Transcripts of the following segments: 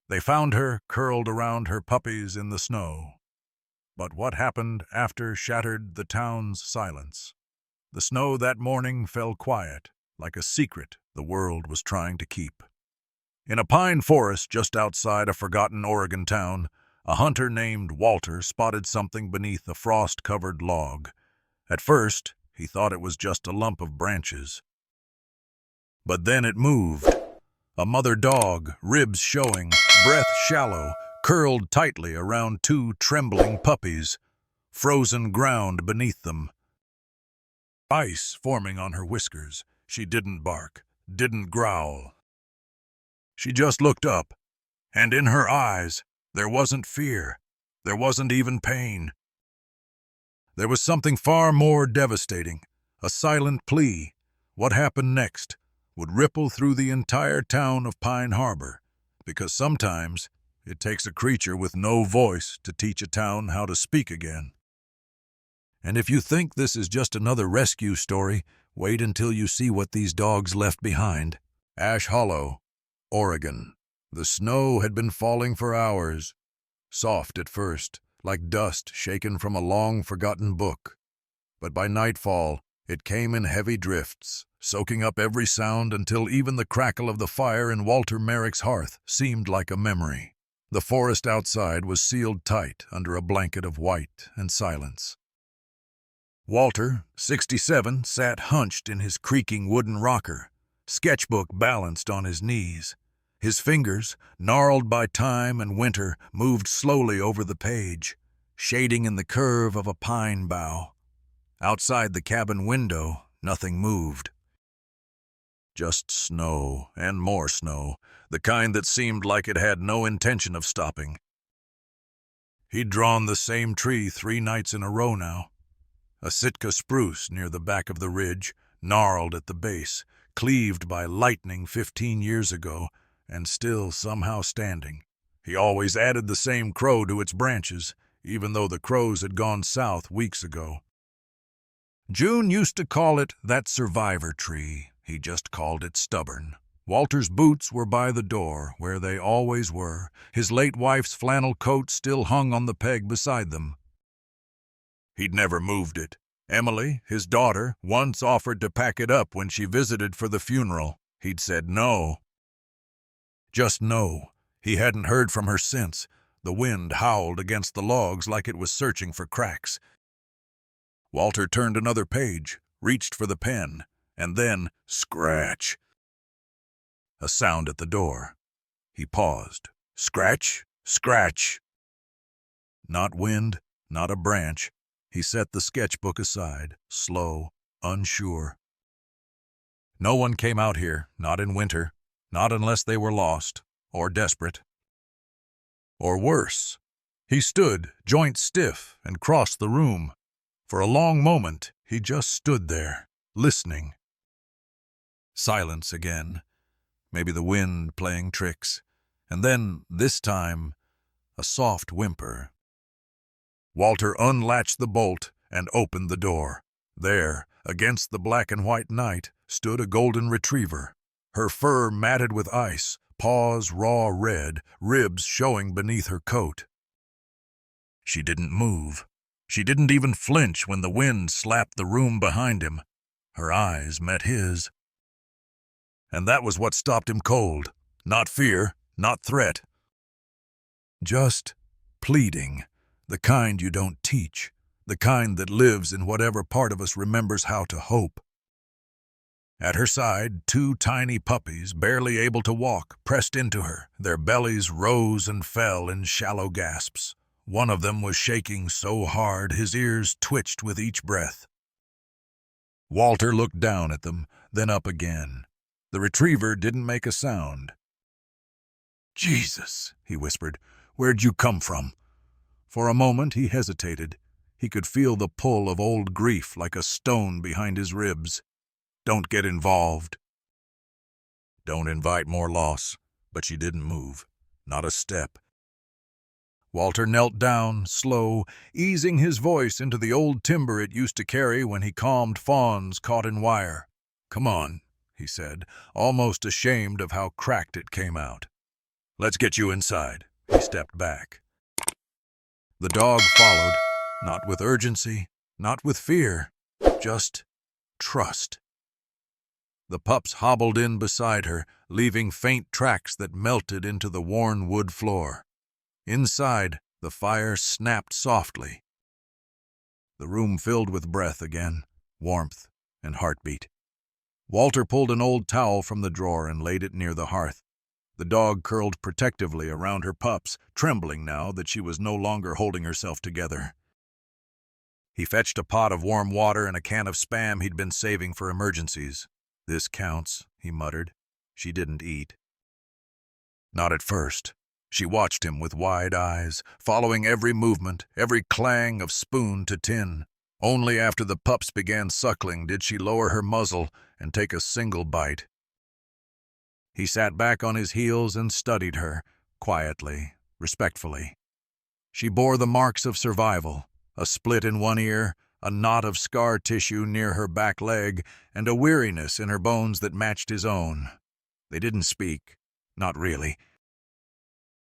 They found her curled around her puppies in the snow. But what happened after shattered the town's silence. The snow that morning fell quiet, like a secret the world was trying to keep. In a pine forest just outside a forgotten Oregon town, a hunter named Walter spotted something beneath a frost-covered log. At first, he thought it was just a lump of branches. But then it moved. A mother dog, ribs showing, breath shallow, curled tightly around two trembling puppies, frozen ground beneath them. Ice forming on her whiskers. She didn't bark, didn't growl. She just looked up, and in her eyes, there wasn't fear. There wasn't even pain. There was something far more devastating, a silent plea. What happened next would ripple through the entire town of Pine Harbor, because sometimes it takes a creature with no voice to teach a town how to speak again. And if you think this is just another rescue story, wait until you see what these dogs left behind. Ash Hollow, Oregon. The snow had been falling for hours, soft at first, like dust shaken from a long-forgotten book. But by nightfall, it came in heavy drifts, soaking up every sound until even the crackle of the fire in Walter Merrick's hearth seemed like a memory. The forest outside was sealed tight under a blanket of white and silence. Walter, 67, sat hunched in his creaking wooden rocker, sketchbook balanced on his knees. His fingers, gnarled by time and winter, moved slowly over the page, shading in the curve of a pine bough. Outside the cabin window, nothing moved. Just snow and more snow, the kind that seemed like it had no intention of stopping. He'd drawn the same tree 3 nights in a row now. A Sitka spruce near the back of the ridge, gnarled at the base, cleaved by lightning 15 years ago, and still somehow standing. He always added the same crow to its branches, even though the crows had gone south weeks ago. June used to call it that survivor tree. He just called it stubborn. Walter's boots were by the door, where they always were. His late wife's flannel coat still hung on the peg beside them. He'd never moved it. Emily, his daughter, once offered to pack it up when she visited for the funeral. He'd said no. Just no. He hadn't heard from her since. The wind howled against the logs like it was searching for cracks. Walter turned another page, reached for the pen, and then scratch. A sound at the door. He paused. Scratch, scratch. Not wind, not a branch. He set the sketchbook aside, slow, unsure. No one came out here, not in winter, not unless they were lost, or desperate. Or worse. He stood, joints stiff, and crossed the room. For a long moment, he just stood there, listening. Silence again. Maybe the wind playing tricks. And then, this time, a soft whimper. Walter unlatched the bolt and opened the door. There, against the black and white night, stood a golden retriever. Her fur matted with ice, paws raw red, ribs showing beneath her coat. She didn't move. She didn't even flinch when the wind slapped the room behind him. Her eyes met his. And that was what stopped him cold. Not fear, not threat. Just pleading. The kind you don't teach. The kind that lives in whatever part of us remembers how to hope. At her side, 2 tiny puppies, barely able to walk, pressed into her. Their bellies rose and fell in shallow gasps. One of them was shaking so hard his ears twitched with each breath. Walter looked down at them, then up again. The retriever didn't make a sound. "Jesus," he whispered, "where'd you come from?" For a moment he hesitated. He could feel the pull of old grief like a stone behind his ribs. Don't get involved. Don't invite more loss. But she didn't move. Not a step. Walter knelt down, slow, easing his voice into the old timbre it used to carry when he calmed fawns caught in wire. "Come on," he said, almost ashamed of how cracked it came out. Let's get you inside." He stepped back. The dog followed, not with urgency, not with fear, just trust. The pups hobbled in beside her, leaving faint tracks that melted into the worn wood floor. Inside, the fire snapped softly. The room filled with breath again, warmth and heartbeat. Walter pulled an old towel from the drawer and laid it near the hearth. The dog curled protectively around her pups, trembling now that she was no longer holding herself together. He fetched a pot of warm water and a can of Spam he'd been saving for emergencies. "This counts," he muttered. She didn't eat. Not at first. She watched him with wide eyes, following every movement, every clang of spoon to tin. Only after the pups began suckling did she lower her muzzle and take a single bite. He sat back on his heels and studied her, quietly, respectfully. She bore the marks of survival, a split in one ear, a knot of scar tissue near her back leg, and a weariness in her bones that matched his own. They didn't speak, not really.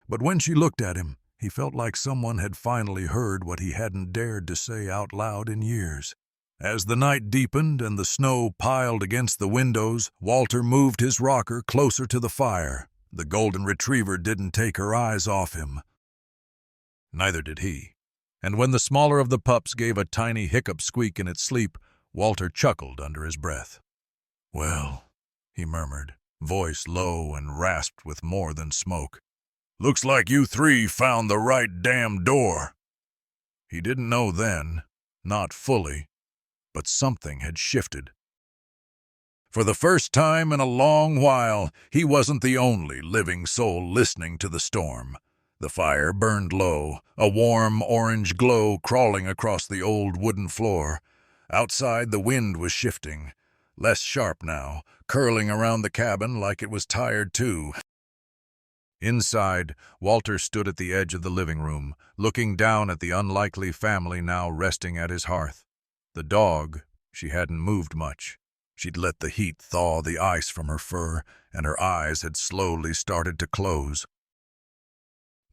But when she looked at him, he felt like someone had finally heard what he hadn't dared to say out loud in years. As the night deepened and the snow piled against the windows, Walter moved his rocker closer to the fire. The golden retriever didn't take her eyes off him. Neither did he. And when the smaller of the pups gave a tiny hiccup squeak in its sleep, Walter chuckled under his breath. "Well," he murmured, voice low and rasped with more than smoke, "looks like you three found the right damn door." He didn't know then, not fully, but something had shifted. For the first time in a long while, he wasn't the only living soul listening to the storm. The fire burned low, a warm orange glow crawling across the old wooden floor. Outside, the wind was shifting, less sharp now, curling around the cabin like it was tired too. Inside, Walter stood at the edge of the living room, looking down at the unlikely family now resting at his hearth. The dog, she hadn't moved much. She'd let the heat thaw the ice from her fur, and her eyes had slowly started to close.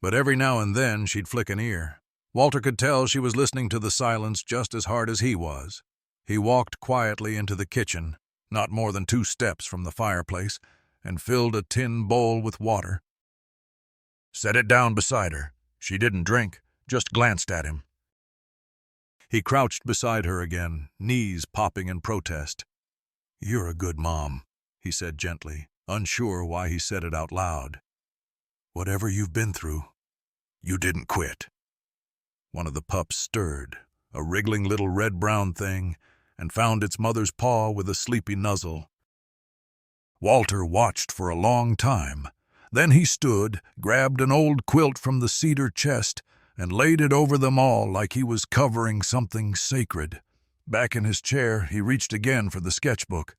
But every now and then she'd flick an ear. Walter could tell she was listening to the silence just as hard as he was. He walked quietly into the kitchen, not more than 2 steps from the fireplace, and filled a tin bowl with water. Set it down beside her. She didn't drink, just glanced at him. He crouched beside her again, knees popping in protest. "You're a good mom," he said gently, unsure why he said it out loud. "Whatever you've been through, you didn't quit." One of the pups stirred, a wriggling little red-brown thing, and found its mother's paw with a sleepy nuzzle. Walter watched for a long time. Then he stood, grabbed an old quilt from the cedar chest, and laid it over them all like he was covering something sacred. Back in his chair, he reached again for the sketchbook.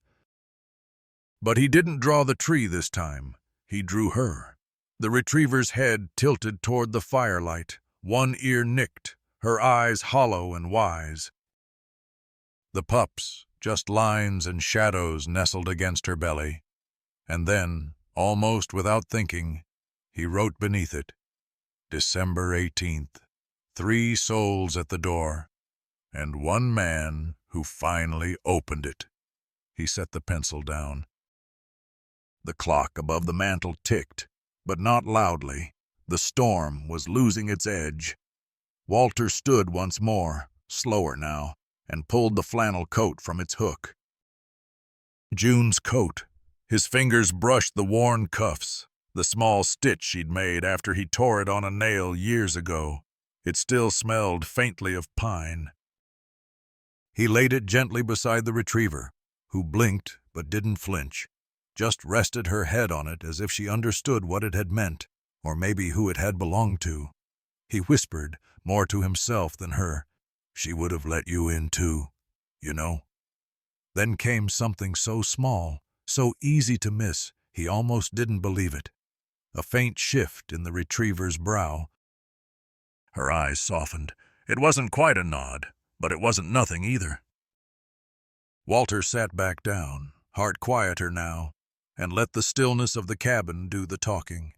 But he didn't draw the tree this time. He drew her. The retriever's head tilted toward the firelight, one ear nicked, her eyes hollow and wise. The pups, just lines and shadows nestled against her belly. And then, almost without thinking, he wrote beneath it, December 18th, 3 souls at the door, and 1 man who finally opened it. He set the pencil down. The clock above the mantel ticked, but not loudly. The storm was losing its edge. Walter stood once more, slower now, and pulled the flannel coat from its hook. June's coat. His fingers brushed the worn cuffs, the small stitch she'd made after he tore it on a nail years ago. It still smelled faintly of pine. He laid it gently beside the retriever, who blinked but didn't flinch, just rested her head on it as if she understood what it had meant, or maybe who it had belonged to. He whispered, more to himself than her, "She would have let you in too, you know." Then came something so small, so easy to miss, he almost didn't believe it. A faint shift in the retriever's brow. Her eyes softened. It wasn't quite a nod, but it wasn't nothing either. Walter sat back down, heart quieter now, and let the stillness of the cabin do the talking.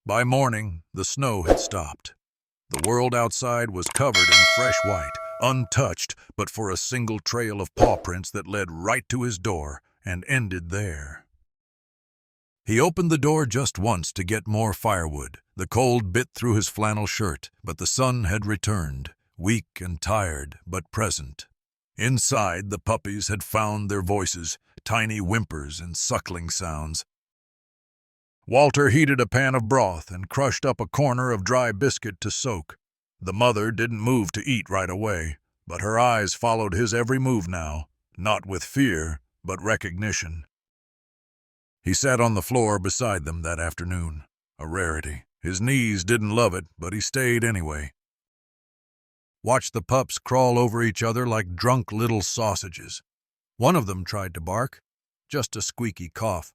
By morning, the snow had stopped. The world outside was covered in fresh white, untouched but for a single trail of paw prints that led right to his door and ended there. He opened the door just once to get more firewood. The cold bit through his flannel shirt, but the sun had returned, weak and tired, but present. Inside, the puppies had found their voices, tiny whimpers and suckling sounds. Walter heated a pan of broth and crushed up a corner of dry biscuit to soak. The mother didn't move to eat right away, but her eyes followed his every move now, not with fear, but recognition. He sat on the floor beside them that afternoon, a rarity. His knees didn't love it, but he stayed anyway. Watched the pups crawl over each other like drunk little sausages. One of them tried to bark, just a squeaky cough.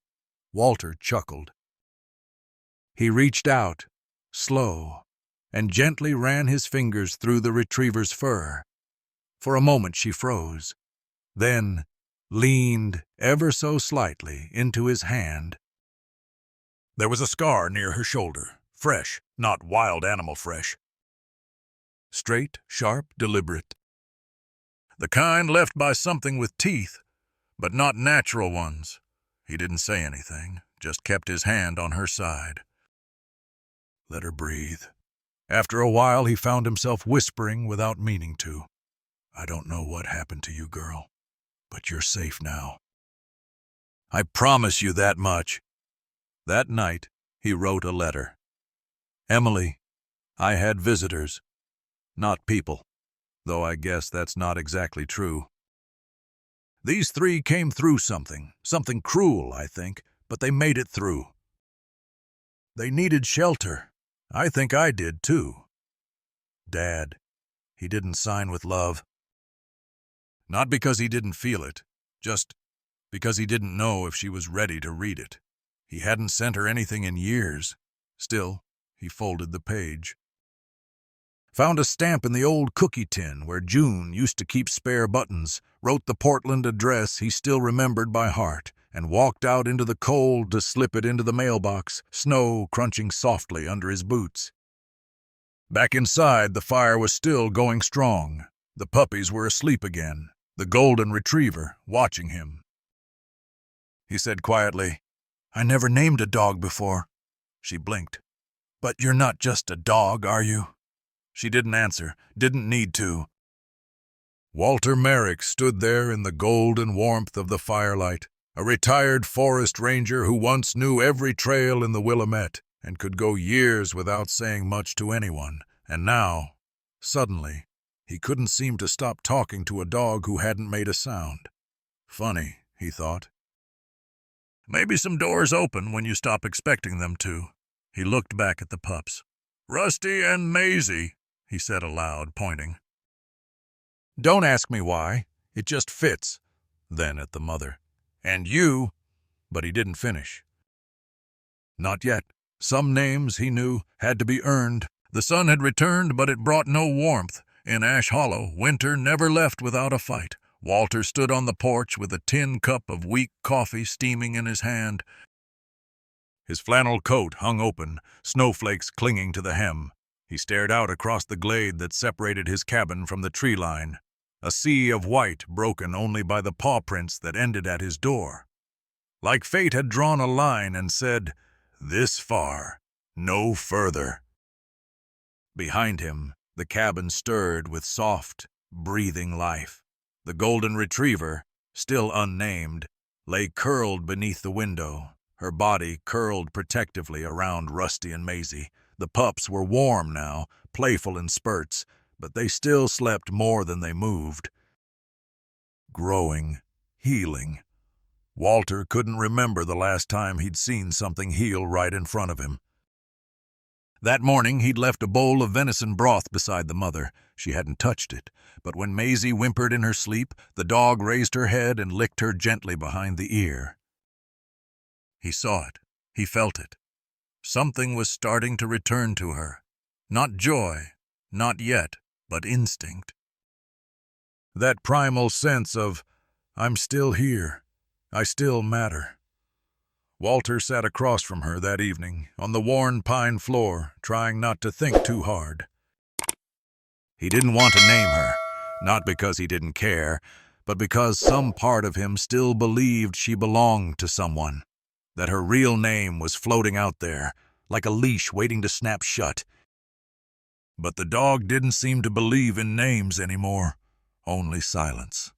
Walter chuckled. He reached out, slow, and gently ran his fingers through the retriever's fur. For a moment she froze, then leaned ever so slightly into his hand. There was a scar near her shoulder, fresh, not wild animal fresh. Straight, sharp, deliberate. The kind left by something with teeth, but not natural ones. He didn't say anything, just kept his hand on her side. Let her breathe. After a while, he found himself whispering without meaning to. I don't know what happened to you, girl, but you're safe now. I promise you that much. That night, he wrote a letter. Emily, I had visitors, not people, though I guess that's not exactly true. These three came through something cruel, I think, but they made it through. They needed shelter. I think I did, too. Dad, he didn't sign with love. Not because he didn't feel it, just because he didn't know if she was ready to read it. He hadn't sent her anything in years. Still, he folded the page. Found a stamp in the old cookie tin where June used to keep spare buttons, wrote the Portland address he still remembered by heart, and walked out into the cold to slip it into the mailbox, snow crunching softly under his boots. Back inside, the fire was still going strong. The puppies were asleep again, the golden retriever watching him. He said quietly, I never named a dog before. She blinked. But you're not just a dog, are you? She didn't answer, didn't need to. Walter Merrick stood there in the golden warmth of the firelight, a retired forest ranger who once knew every trail in the Willamette and could go years without saying much to anyone. And now, suddenly, he couldn't seem to stop talking to a dog who hadn't made a sound. Funny, he thought. Maybe some doors open when you stop expecting them to. He looked back at the pups. Rusty and Maisie, he said aloud, pointing. Don't ask me why. It just fits. Then at the mother. And you, but he didn't finish. Not yet. Some names, he knew, had to be earned. The sun had returned, but it brought no warmth. In Ash Hollow, winter never left without a fight. Walter stood on the porch with a tin cup of weak coffee steaming in his hand. His flannel coat hung open, snowflakes clinging to the hem. He stared out across the glade that separated his cabin from the tree line, a sea of white broken only by the paw prints that ended at his door. Like fate had drawn a line and said, this far, no further. Behind him, the cabin stirred with soft, breathing life. The golden retriever, still unnamed, lay curled beneath the window, her body curled protectively around Rusty and Maisie. The pups were warm now, playful in spurts, but they still slept more than they moved. Growing, healing. Walter couldn't remember the last time he'd seen something heal right in front of him. That morning he'd left a bowl of venison broth beside the mother. She hadn't touched it, but when Maisie whimpered in her sleep, the dog raised her head and licked her gently behind the ear. He saw it. He felt it. Something was starting to return to her. Not joy, not yet, but instinct. That primal sense of, I'm still here, I still matter. Walter sat across from her that evening, on the worn pine floor, trying not to think too hard. He didn't want to name her, not because he didn't care, but because some part of him still believed she belonged to someone, that her real name was floating out there, like a leash waiting to snap shut. But the dog didn't seem to believe in names anymore, only silence,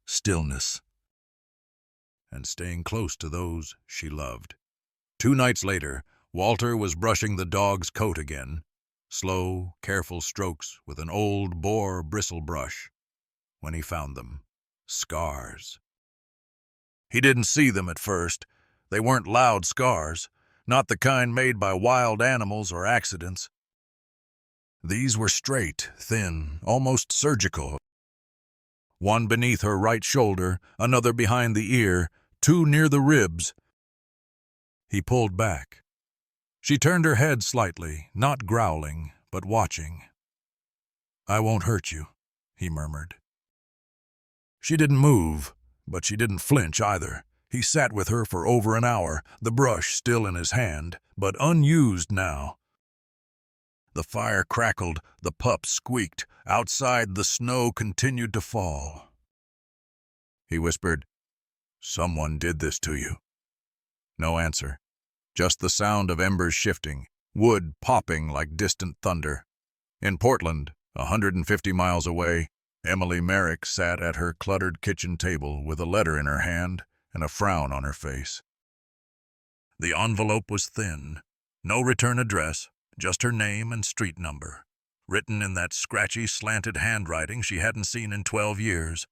stillness, and staying close to those she loved. 2 nights later, Walter was brushing the dog's coat again, slow, careful strokes with an old boar bristle brush, when he found them. Scars. He didn't see them at first. They weren't loud scars, not the kind made by wild animals or accidents. These were straight, thin, almost surgical. One beneath her right shoulder, another behind the ear, 2 near the ribs. He pulled back. She turned her head slightly, not growling, but watching. "I won't hurt you," he murmured. She didn't move, but she didn't flinch either. He sat with her for over an hour, the brush still in his hand, but unused now. The fire crackled, the pup squeaked. Outside, the snow continued to fall. He whispered, "Someone did this to you." No answer, just the sound of embers shifting, wood popping like distant thunder. In Portland, 150 miles away, Emily Merrick sat at her cluttered kitchen table with a letter in her hand and a frown on her face. The envelope was thin, no return address, just her name and street number, written in that scratchy, slanted handwriting she hadn't seen in 12 years.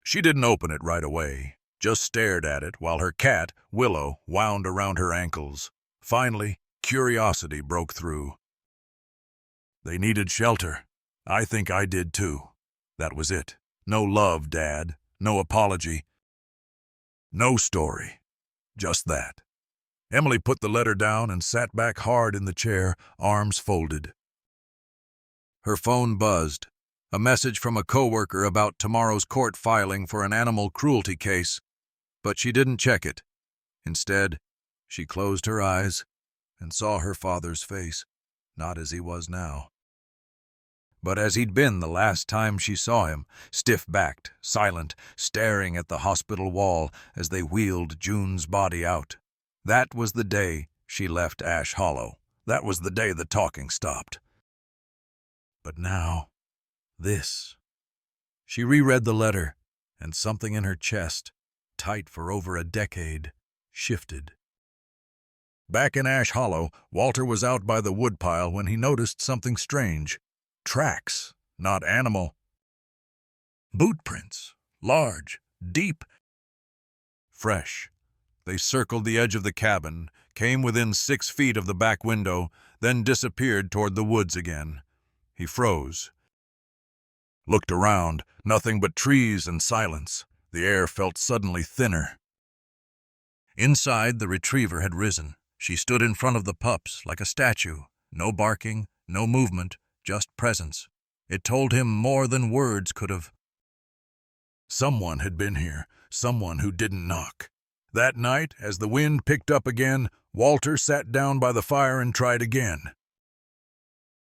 She didn't open it right away, just stared at it while her cat, Willow, wound around her ankles. Finally, curiosity broke through. "They needed shelter. I think I did too." That was it. No love, Dad. No apology. No story. Just that. Emily put the letter down and sat back hard in the chair, arms folded. Her phone buzzed. A message from a coworker about tomorrow's court filing for an animal cruelty case. But she didn't check it. Instead, she closed her eyes and saw her father's face, not as he was now, but as he'd been the last time she saw him, stiff-backed, silent, staring at the hospital wall as they wheeled June's body out. That was the day she left Ash Hollow. That was the day the talking stopped. But now, this. She reread the letter, and something in her chest, tight for over a decade, shifted. Back in Ash Hollow, Walter was out by the woodpile when he noticed something strange. Tracks, not animal. Boot prints, large, deep, fresh. They circled the edge of the cabin, came within 6 feet of the back window, then disappeared toward the woods again. He froze. Looked around, nothing but trees and silence. The air felt suddenly thinner. Inside, the retriever had risen. She stood in front of the pups like a statue. No barking, no movement, just presence. It told him more than words could have. Someone had been here, someone who didn't knock. That night, as the wind picked up again, Walter sat down by the fire and tried again.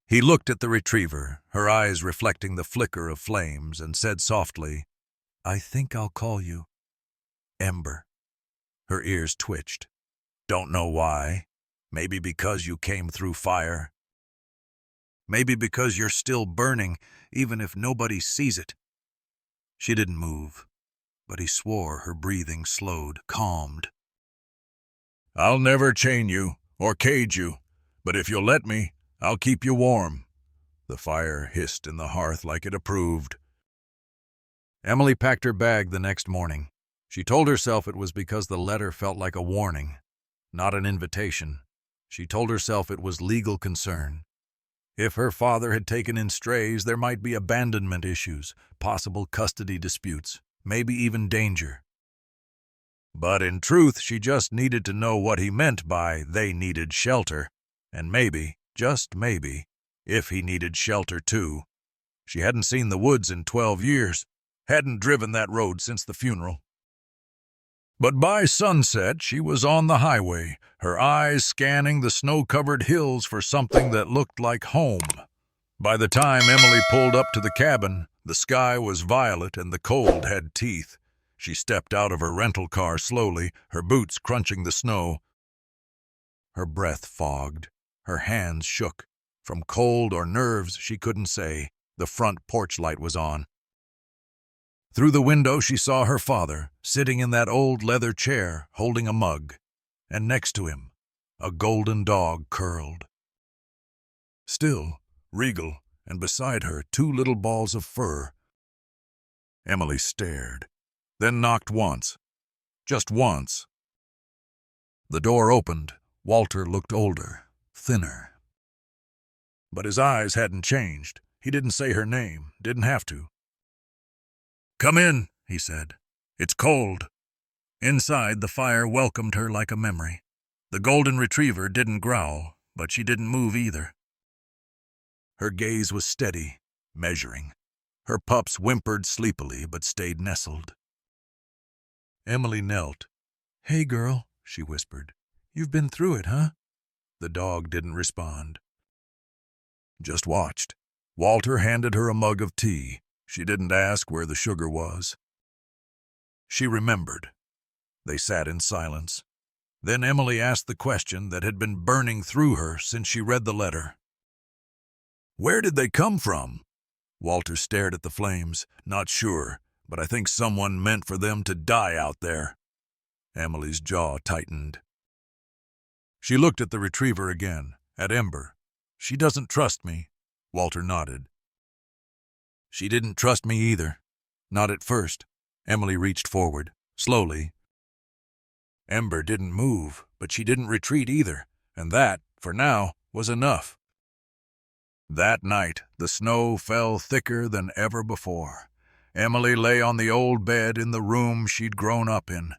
He looked at the retriever, her eyes reflecting the flicker of flames, and said softly, "I think I'll call you Ember." Her ears twitched. Don't know why. Maybe because you came through fire. Maybe because you're still burning, even if nobody sees it. She didn't move, but he swore her breathing slowed, calmed. "I'll never chain you or cage you, but if you'll let me, I'll keep you warm." The fire hissed in the hearth like it approved. Emily packed her bag the next morning. She told herself it was because the letter felt like a warning, not an invitation. She told herself it was legal concern. If her father had taken in strays, there might be abandonment issues, possible custody disputes, maybe even danger. But in truth, she just needed to know what he meant by they needed shelter, and maybe, just maybe, if he needed shelter too. She hadn't seen the woods in 12 years, hadn't driven that road since the funeral. But by sunset she was on the highway, her eyes scanning the snow-covered hills for something that looked like home. By the time Emily pulled up to the cabin, the sky was violet and the cold had teeth. She stepped out of her rental car slowly, her boots crunching the snow. Her breath fogged, her hands shook. From cold or nerves, she couldn't say. The front porch light was on. Through the window she saw her father, sitting in that old leather chair, holding a mug, and next to him, a golden dog curled. Still, regal, and beside her 2 little balls of fur. Emily stared, then knocked once. Just once. The door opened. Walter looked older, thinner. But his eyes hadn't changed. He didn't say her name, didn't have to. "Come in," he said. "It's cold." Inside, the fire welcomed her like a memory. The golden retriever didn't growl, but she didn't move either. Her gaze was steady, measuring. Her pups whimpered sleepily but stayed nestled. Emily knelt. "Hey, girl," she whispered. "You've been through it, huh?" The dog didn't respond. Just watched. Walter handed her a mug of tea. She didn't ask where the sugar was. She remembered. They sat in silence. Then Emily asked the question that had been burning through her since she read the letter. "Where did they come from?" Walter stared at the flames. "Not sure, but I think someone meant for them to die out there." Emily's jaw tightened. She looked at the retriever again, at Ember. "She doesn't trust me." Walter nodded. "She didn't trust me either. Not at first." Emily reached forward, slowly. Ember didn't move, but she didn't retreat either, and that, for now, was enough. That night, the snow fell thicker than ever before. Emily lay on the old bed in the room she'd grown up in.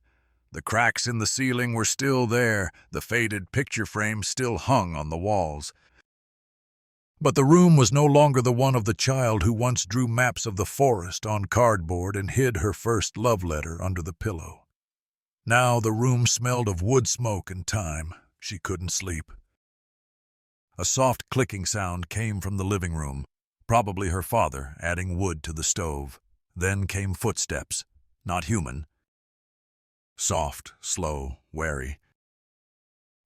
The cracks in the ceiling were still there, the faded picture frame still hung on the walls. But the room was no longer the one of the child who once drew maps of the forest on cardboard and hid her first love letter under the pillow. Now the room smelled of wood smoke and time. She couldn't sleep. A soft clicking sound came from the living room, probably her father adding wood to the stove. Then came footsteps, not human. Soft, slow, wary.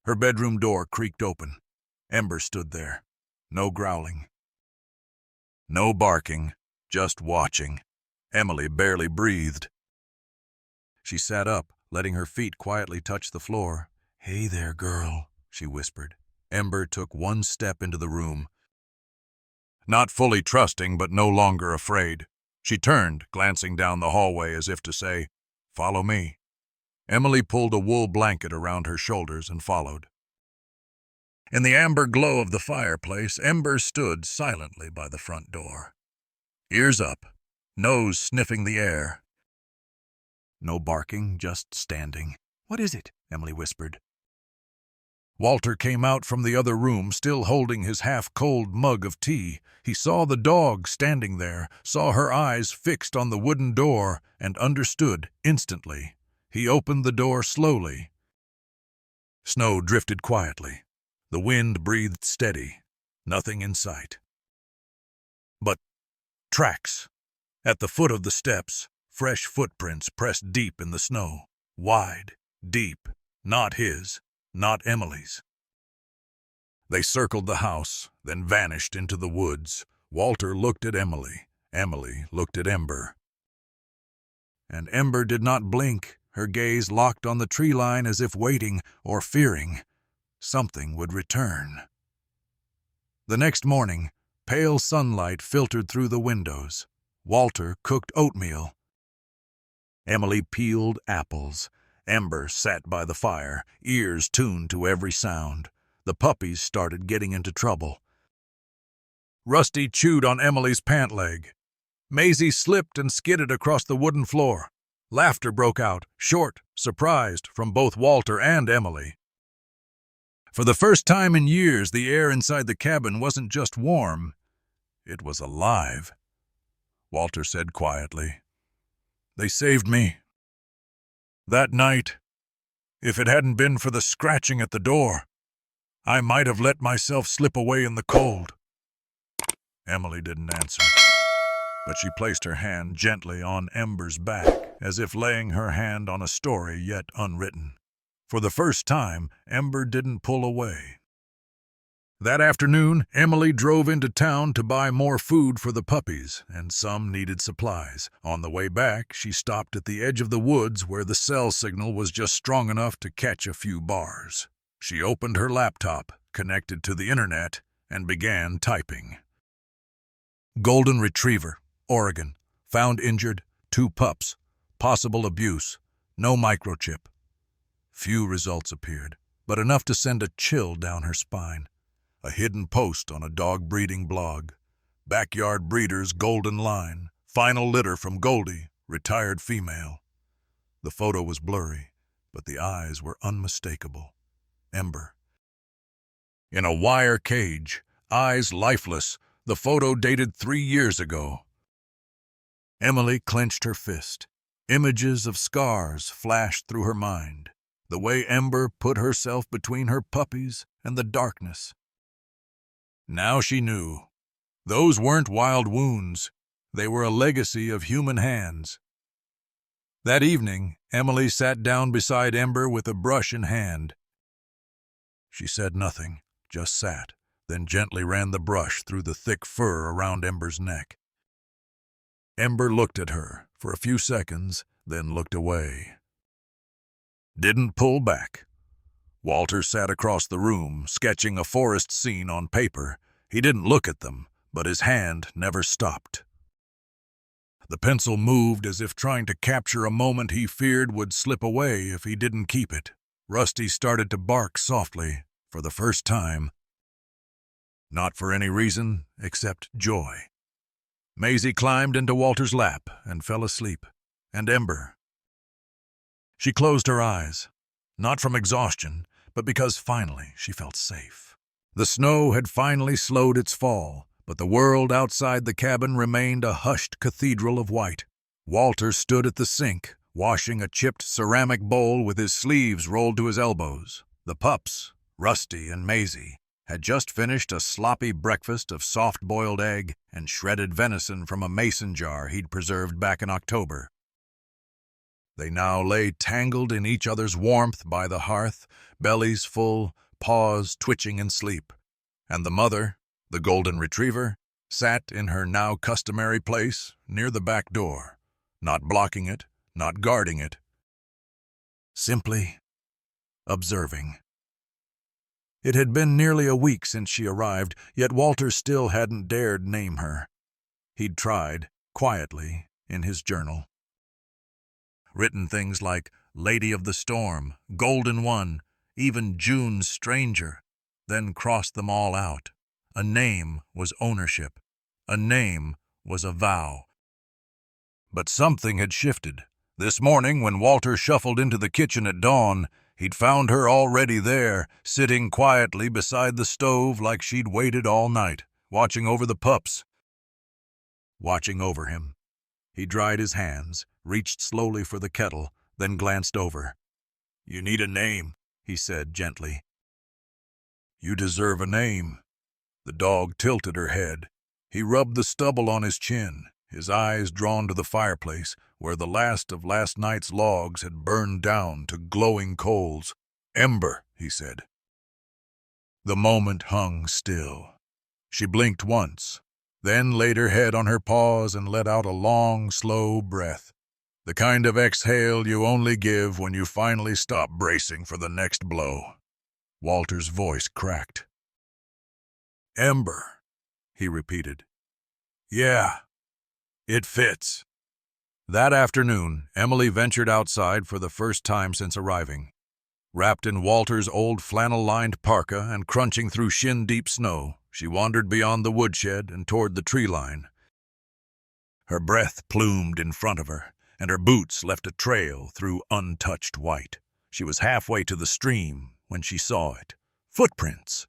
Her bedroom door creaked open. Ember stood there. No growling. No barking, just watching. Emily barely breathed. She sat up, letting her feet quietly touch the floor. "Hey there, girl," she whispered. Ember took one step into the room. Not fully trusting, but no longer afraid. She turned, glancing down the hallway as if to say, "Follow me." Emily pulled a wool blanket around her shoulders and followed. In the amber glow of the fireplace, Ember stood silently by the front door. Ears up, nose sniffing the air. No barking, just standing. "What is it?" Emily whispered. Walter came out from the other room, still holding his half-cold mug of tea. He saw the dog standing there, saw her eyes fixed on the wooden door, and understood instantly. He opened the door slowly. Snow drifted quietly. The wind breathed steady. Nothing in sight. But tracks. At the foot of the steps, fresh footprints pressed deep in the snow. Wide, deep. Not his, not Emily's. They circled the house, then vanished into the woods. Walter looked at Emily. Emily looked at Ember. And Ember did not blink, her gaze locked on the tree line as if waiting or fearing something would return. The next morning, pale sunlight filtered through the windows. Walter cooked oatmeal. Emily peeled apples. Ember sat by the fire, ears tuned to every sound. The puppies started getting into trouble. Rusty chewed on Emily's pant leg. Maisie slipped and skidded across the wooden floor. Laughter broke out, short, surprised, from both Walter and Emily. For the first time in years, the air inside the cabin wasn't just warm. It was alive. Walter said quietly, "They saved me." That night, if it hadn't been for the scratching at the door, I might have let myself slip away in the cold." Emily didn't answer, but she placed her hand gently on Ember's back, as if laying her hand on a story yet unwritten. For the first time, Ember didn't pull away. That afternoon, Emily drove into town to buy more food for the puppies, and some needed supplies. On the way back, she stopped at the edge of the woods where the cell signal was just strong enough to catch a few bars. She opened her laptop, connected to the internet, and began typing. Golden Retriever, Oregon. Found injured, 2 pups. Possible abuse. No microchip. Few results appeared, but enough to send a chill down her spine. A hidden post on a dog breeding blog. Backyard breeder's golden line. Final litter from Goldie, retired female. The photo was blurry, but the eyes were unmistakable. Ember. In a wire cage, eyes lifeless, the photo dated 3 years ago. Emily clenched her fist. Images of scars flashed through her mind. The way Ember put herself between her puppies and the darkness. Now she knew. Those weren't wild wounds. They were a legacy of human hands. That evening, Emily sat down beside Ember with a brush in hand. She said nothing, just sat, then gently ran the brush through the thick fur around Ember's neck. Ember looked at her for a few seconds, then looked away. Didn't pull back. Walter sat across the room, sketching a forest scene on paper. He didn't look at them, but his hand never stopped. The pencil moved as if trying to capture a moment he feared would slip away if he didn't keep it. Rusty started to bark softly, for the first time. Not for any reason except joy. Maisie climbed into Walter's lap and fell asleep, and Ember. She closed her eyes, not from exhaustion, but because finally she felt safe. The snow had finally slowed its fall, but the world outside the cabin remained a hushed cathedral of white. Walter stood at the sink, washing a chipped ceramic bowl with his sleeves rolled to his elbows. The pups, Rusty and Maisie, had just finished a sloppy breakfast of soft-boiled egg and shredded venison from a mason jar he'd preserved back in October. They now lay tangled in each other's warmth by the hearth, bellies full, paws twitching in sleep. And the mother, the golden retriever, sat in her now customary place near the back door, not blocking it, not guarding it, simply observing. It had been nearly a week since she arrived, yet Walter still hadn't dared name her. He'd tried, quietly, in his journal. Written things like Lady of the Storm, Golden One, even June's Stranger, then crossed them all out. A name was ownership. A name was a vow. But something had shifted. This morning, when Walter shuffled into the kitchen at dawn, he'd found her already there, sitting quietly beside the stove like she'd waited all night, watching over the pups. Watching over him. He dried his hands, reached slowly for the kettle, then glanced over. "You need a name," he said gently. "You deserve a name." The dog tilted her head. He rubbed the stubble on his chin, his eyes drawn to the fireplace, where the last of last night's logs had burned down to glowing coals. "Ember," he said. The moment hung still. She blinked once, then laid her head on her paws and let out a long, slow breath. The kind of exhale you only give when you finally stop bracing for the next blow. Walter's voice cracked. "Ember," he repeated. "Yeah, it fits." That afternoon, Emily ventured outside for the first time since arriving. Wrapped in Walter's old flannel-lined parka and crunching through shin-deep snow, she wandered beyond the woodshed and toward the tree line. Her breath plumed in front of her, and her boots left a trail through untouched white. She was halfway to the stream when she saw it. Footprints.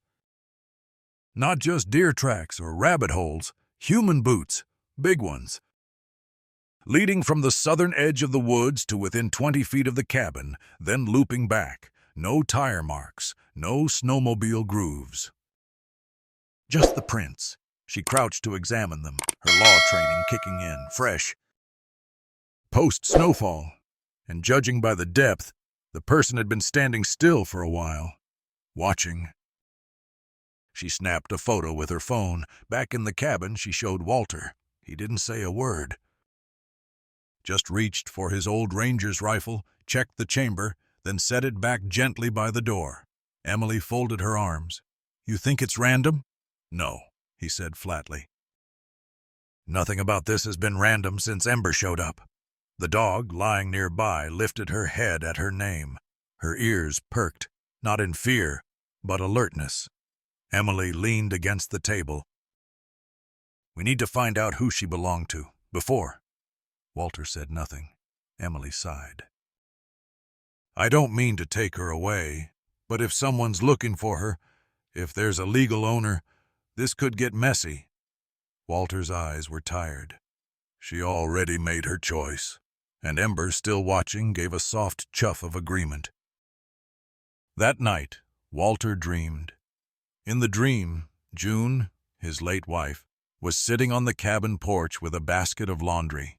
Not just deer tracks or rabbit holes, human boots, big ones. leading from the southern edge of the woods to within 20 feet of the cabin, then looping back. No tire marks, no snowmobile grooves. Just the prints. She crouched to examine them, her law training kicking in, fresh. Post-snowfall, and judging by the depth, the person had been standing still for a while, watching. She snapped a photo with her phone. Back in the cabin, she showed Walter. He didn't say a word. Just reached for his old ranger's rifle, checked the chamber, then set it back gently by the door. Emily folded her arms. "You think it's random?" "No," he said flatly. "Nothing about this has been random since Ember showed up." The dog, lying nearby, lifted her head at her name. Her ears perked, not in fear, but alertness. Emily leaned against the table. "We need to find out who she belonged to, before." Walter said nothing. Emily sighed. "I don't mean to take her away, but if someone's looking for her, if there's a legal owner, this could get messy." Walter's eyes were tired. She already made her choice, and Ember, still watching, gave a soft chuff of agreement. That night, Walter dreamed. In the dream, June, his late wife, was sitting on the cabin porch with a basket of laundry.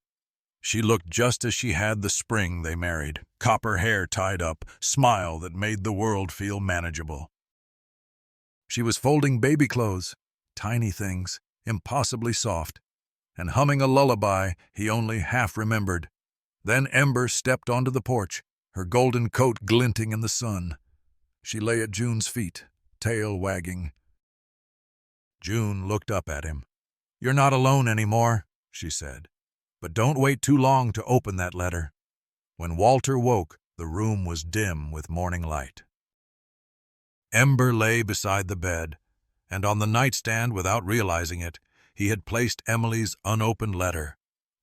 She looked just as she had the spring they married, copper hair tied up, smile that made the world feel manageable. She was folding baby clothes, tiny things, impossibly soft, and humming a lullaby he only half remembered. Then Ember stepped onto the porch, her golden coat glinting in the sun. She lay at June's feet, tail wagging. June looked up at him. "You're not alone anymore," she said. "But don't wait too long to open that letter." When Walter woke, the room was dim with morning light. Ember lay beside the bed, and on the nightstand, without realizing it, he had placed Emily's unopened letter,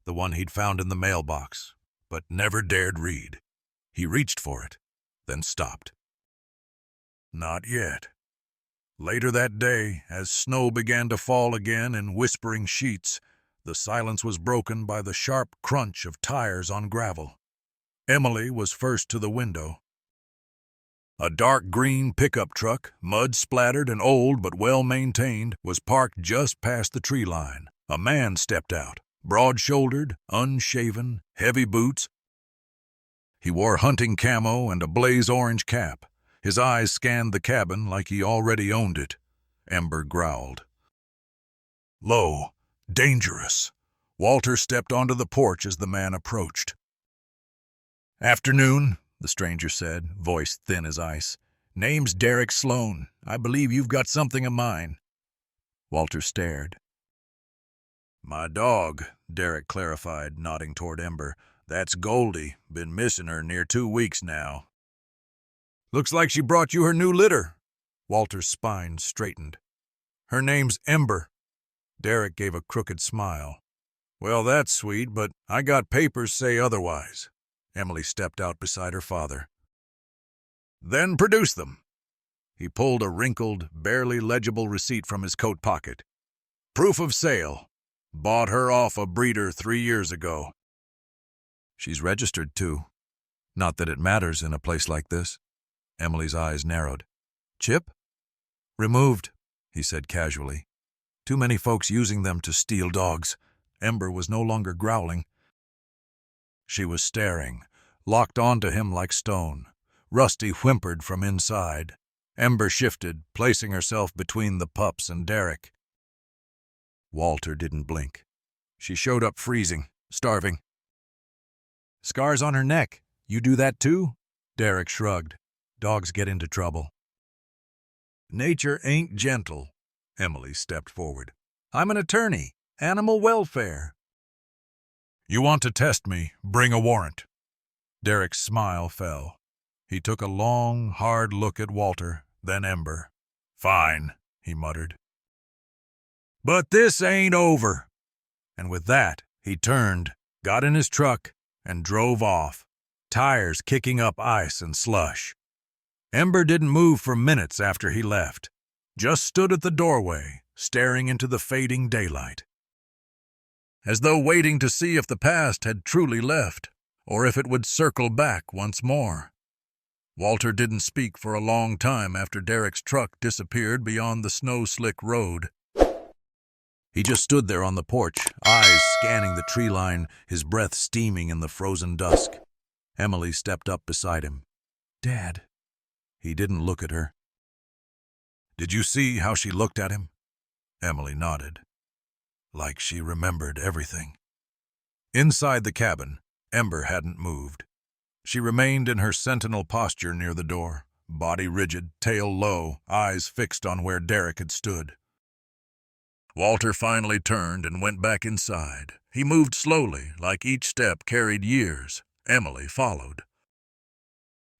the one he'd found in the mailbox, but never dared read. He reached for it, then stopped. Not yet. Later that day, as snow began to fall again in whispering sheets, the silence was broken by the sharp crunch of tires on gravel. Emily was first to the window. A dark green pickup truck, mud-splattered and old but well-maintained, was parked just past the tree line. A man stepped out, broad-shouldered, unshaven, heavy boots. He wore hunting camo and a blaze-orange cap. His eyes scanned the cabin like he already owned it. Ember growled. "Low. Dangerous." Walter stepped onto the porch as the man approached. "Afternoon," the stranger said, voice thin as ice. "Name's Derek Sloan. I believe you've got something of mine." Walter stared. "My dog," Derek clarified, nodding toward Ember. "That's Goldie. Been missing her near 2 weeks now." "Looks like she brought you her new litter." Walter's spine straightened. "Her name's Ember." Derek gave a crooked smile. "Well, that's sweet, but I got papers say otherwise." Emily stepped out beside her father. "Then produce them." He pulled a wrinkled, barely legible receipt from his coat pocket. "Proof of sale. Bought her off a breeder 3 years ago." "She's registered, too. Not that it matters in a place like this." Emily's eyes narrowed. "Chip?" "Removed," he said casually. "Too many folks using them to steal dogs." Ember was no longer growling. She was staring, locked onto him like stone. Rusty whimpered from inside. Ember shifted, placing herself between the pups and Derek. Walter didn't blink. She showed up freezing, starving. "Scars on her neck. You do that too?" Derek shrugged. "Dogs get into trouble." "Nature ain't gentle." Emily stepped forward. "I'm an attorney. Animal welfare." "You want to test me? Bring a warrant." Derek's smile fell. He took a long, hard look at Walter, then Ember. "Fine," he muttered. "But this ain't over." And with that, he turned, got in his truck, and drove off, tires kicking up ice and slush. Ember didn't move for minutes after he left, just stood at the doorway, staring into the fading daylight. as though waiting to see if the past had truly left, or if it would circle back once more. Walter didn't speak for a long time after Derek's truck disappeared beyond the snow-slick road. He just stood there on the porch, eyes scanning the tree line, his breath steaming in the frozen dusk. Emily stepped up beside him. "Dad." He didn't look at her. "Did you see how she looked at him?" Emily nodded, like she remembered everything. Inside the cabin, Ember hadn't moved. She remained in her sentinel posture near the door, body rigid, tail low, eyes fixed on where Derek had stood. Walter finally turned and went back inside. He moved slowly, like each step carried years. Emily followed.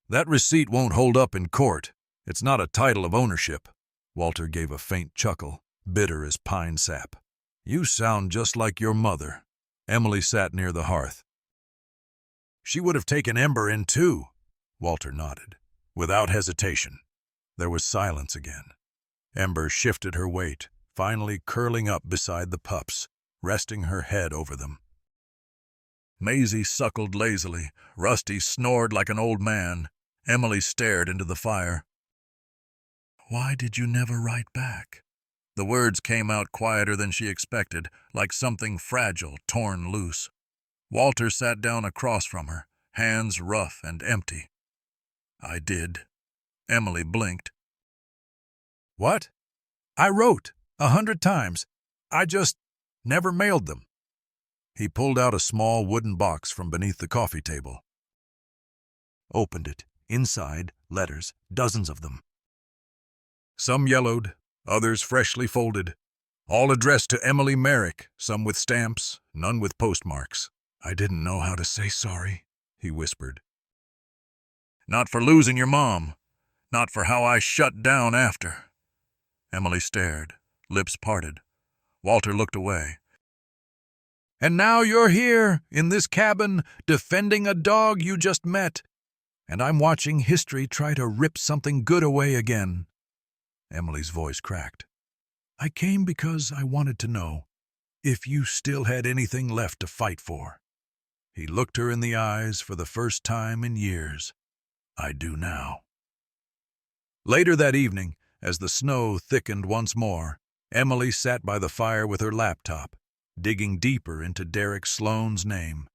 "That receipt won't hold up in court. It's not a title of ownership." Walter gave a faint chuckle, bitter as pine sap. "You sound just like your mother." Emily sat near the hearth. "She would have taken Ember in too." Walter nodded, without hesitation. There was silence again. Ember shifted her weight, finally curling up beside the pups, resting her head over them. Maisie suckled lazily. Rusty snored like an old man. Emily stared into the fire. "Why did you never write back?" The words came out quieter than she expected, like something fragile torn loose. Walter sat down across from her, hands rough and empty. "I did." Emily blinked. "What?" "I wrote 100 times. I just never mailed them." He pulled out a small wooden box from beneath the coffee table. Opened it. Inside, letters, dozens of them. Some yellowed, others freshly folded, all addressed to Emily Merrick, some with stamps, none with postmarks. "I didn't know how to say sorry," he whispered. "Not for losing your mom. Not for how I shut down after." Emily stared, lips parted. Walter looked away. "And now you're here, in this cabin, defending a dog you just met. And I'm watching history try to rip something good away again." Emily's voice cracked. "I came because I wanted to know if you still had anything left to fight for." He looked her in the eyes for the first time in years. "I do now." Later that evening, as the snow thickened once more, Emily sat by the fire with her laptop, digging deeper into Derek Sloan's name.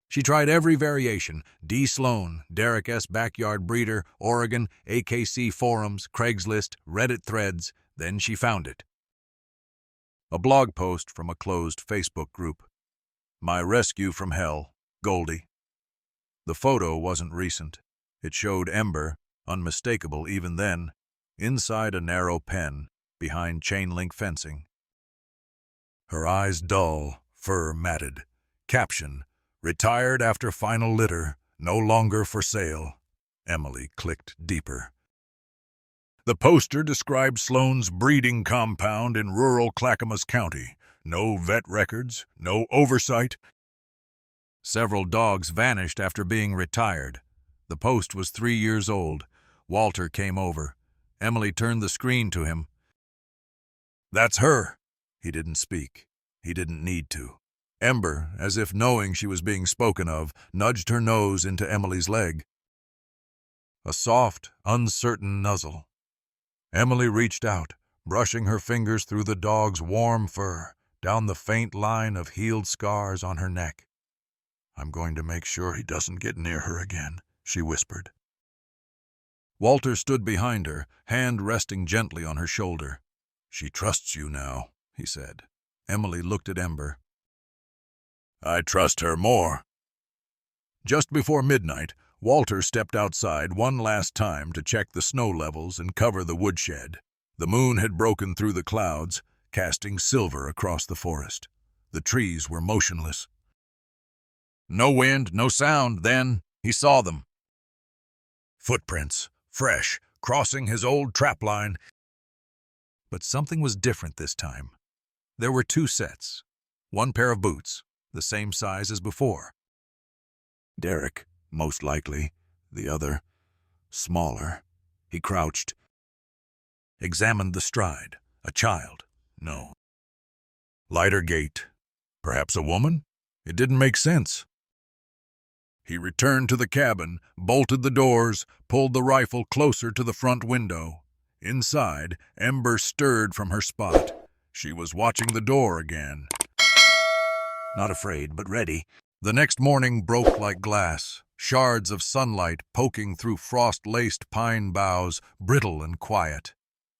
She tried every variation: D. Sloan, Derek S. Backyard Breeder, Oregon, AKC forums, Craigslist, Reddit threads. Then she found it. A blog post from a closed Facebook group. "My rescue from hell, Goldie." The photo wasn't recent. It showed Ember, unmistakable even then, inside a narrow pen, behind chain-link fencing. Her eyes dull, fur matted. Caption: "Retired after final litter, no longer for sale." Emily clicked deeper. The poster described Sloan's breeding compound in rural Clackamas County. No vet records, no oversight. Several dogs vanished after being retired. The post was 3 years old. Walter came over. Emily turned the screen to him. "That's her." He didn't speak. He didn't need to. Ember, as if knowing she was being spoken of, nudged her nose into Emily's leg. A soft, uncertain nuzzle. Emily reached out, brushing her fingers through the dog's warm fur, down the faint line of healed scars on her neck. "I'm going to make sure he doesn't get near her again," she whispered. Walter stood behind her, hand resting gently on her shoulder. "She trusts you now," he said. Emily looked at Ember. "I trust her more." Just before midnight, Walter stepped outside one last time to check the snow levels and cover the woodshed. The moon had broken through the clouds, casting silver across the forest. The trees were motionless. No wind, no sound. Then he saw them. Footprints, fresh, crossing his old trap line. But something was different this time. There were 2 sets. One pair of boots, the same size as before. Derek, most likely. The other, smaller. He crouched. Examined the stride. A child. No. Lighter gait. Perhaps a woman? It didn't make sense. He returned to the cabin, bolted the doors, pulled the rifle closer to the front window. Inside, Ember stirred from her spot. She was watching the door again. Not afraid, but ready. The next morning broke like glass, shards of sunlight poking through frost-laced pine boughs, brittle and quiet.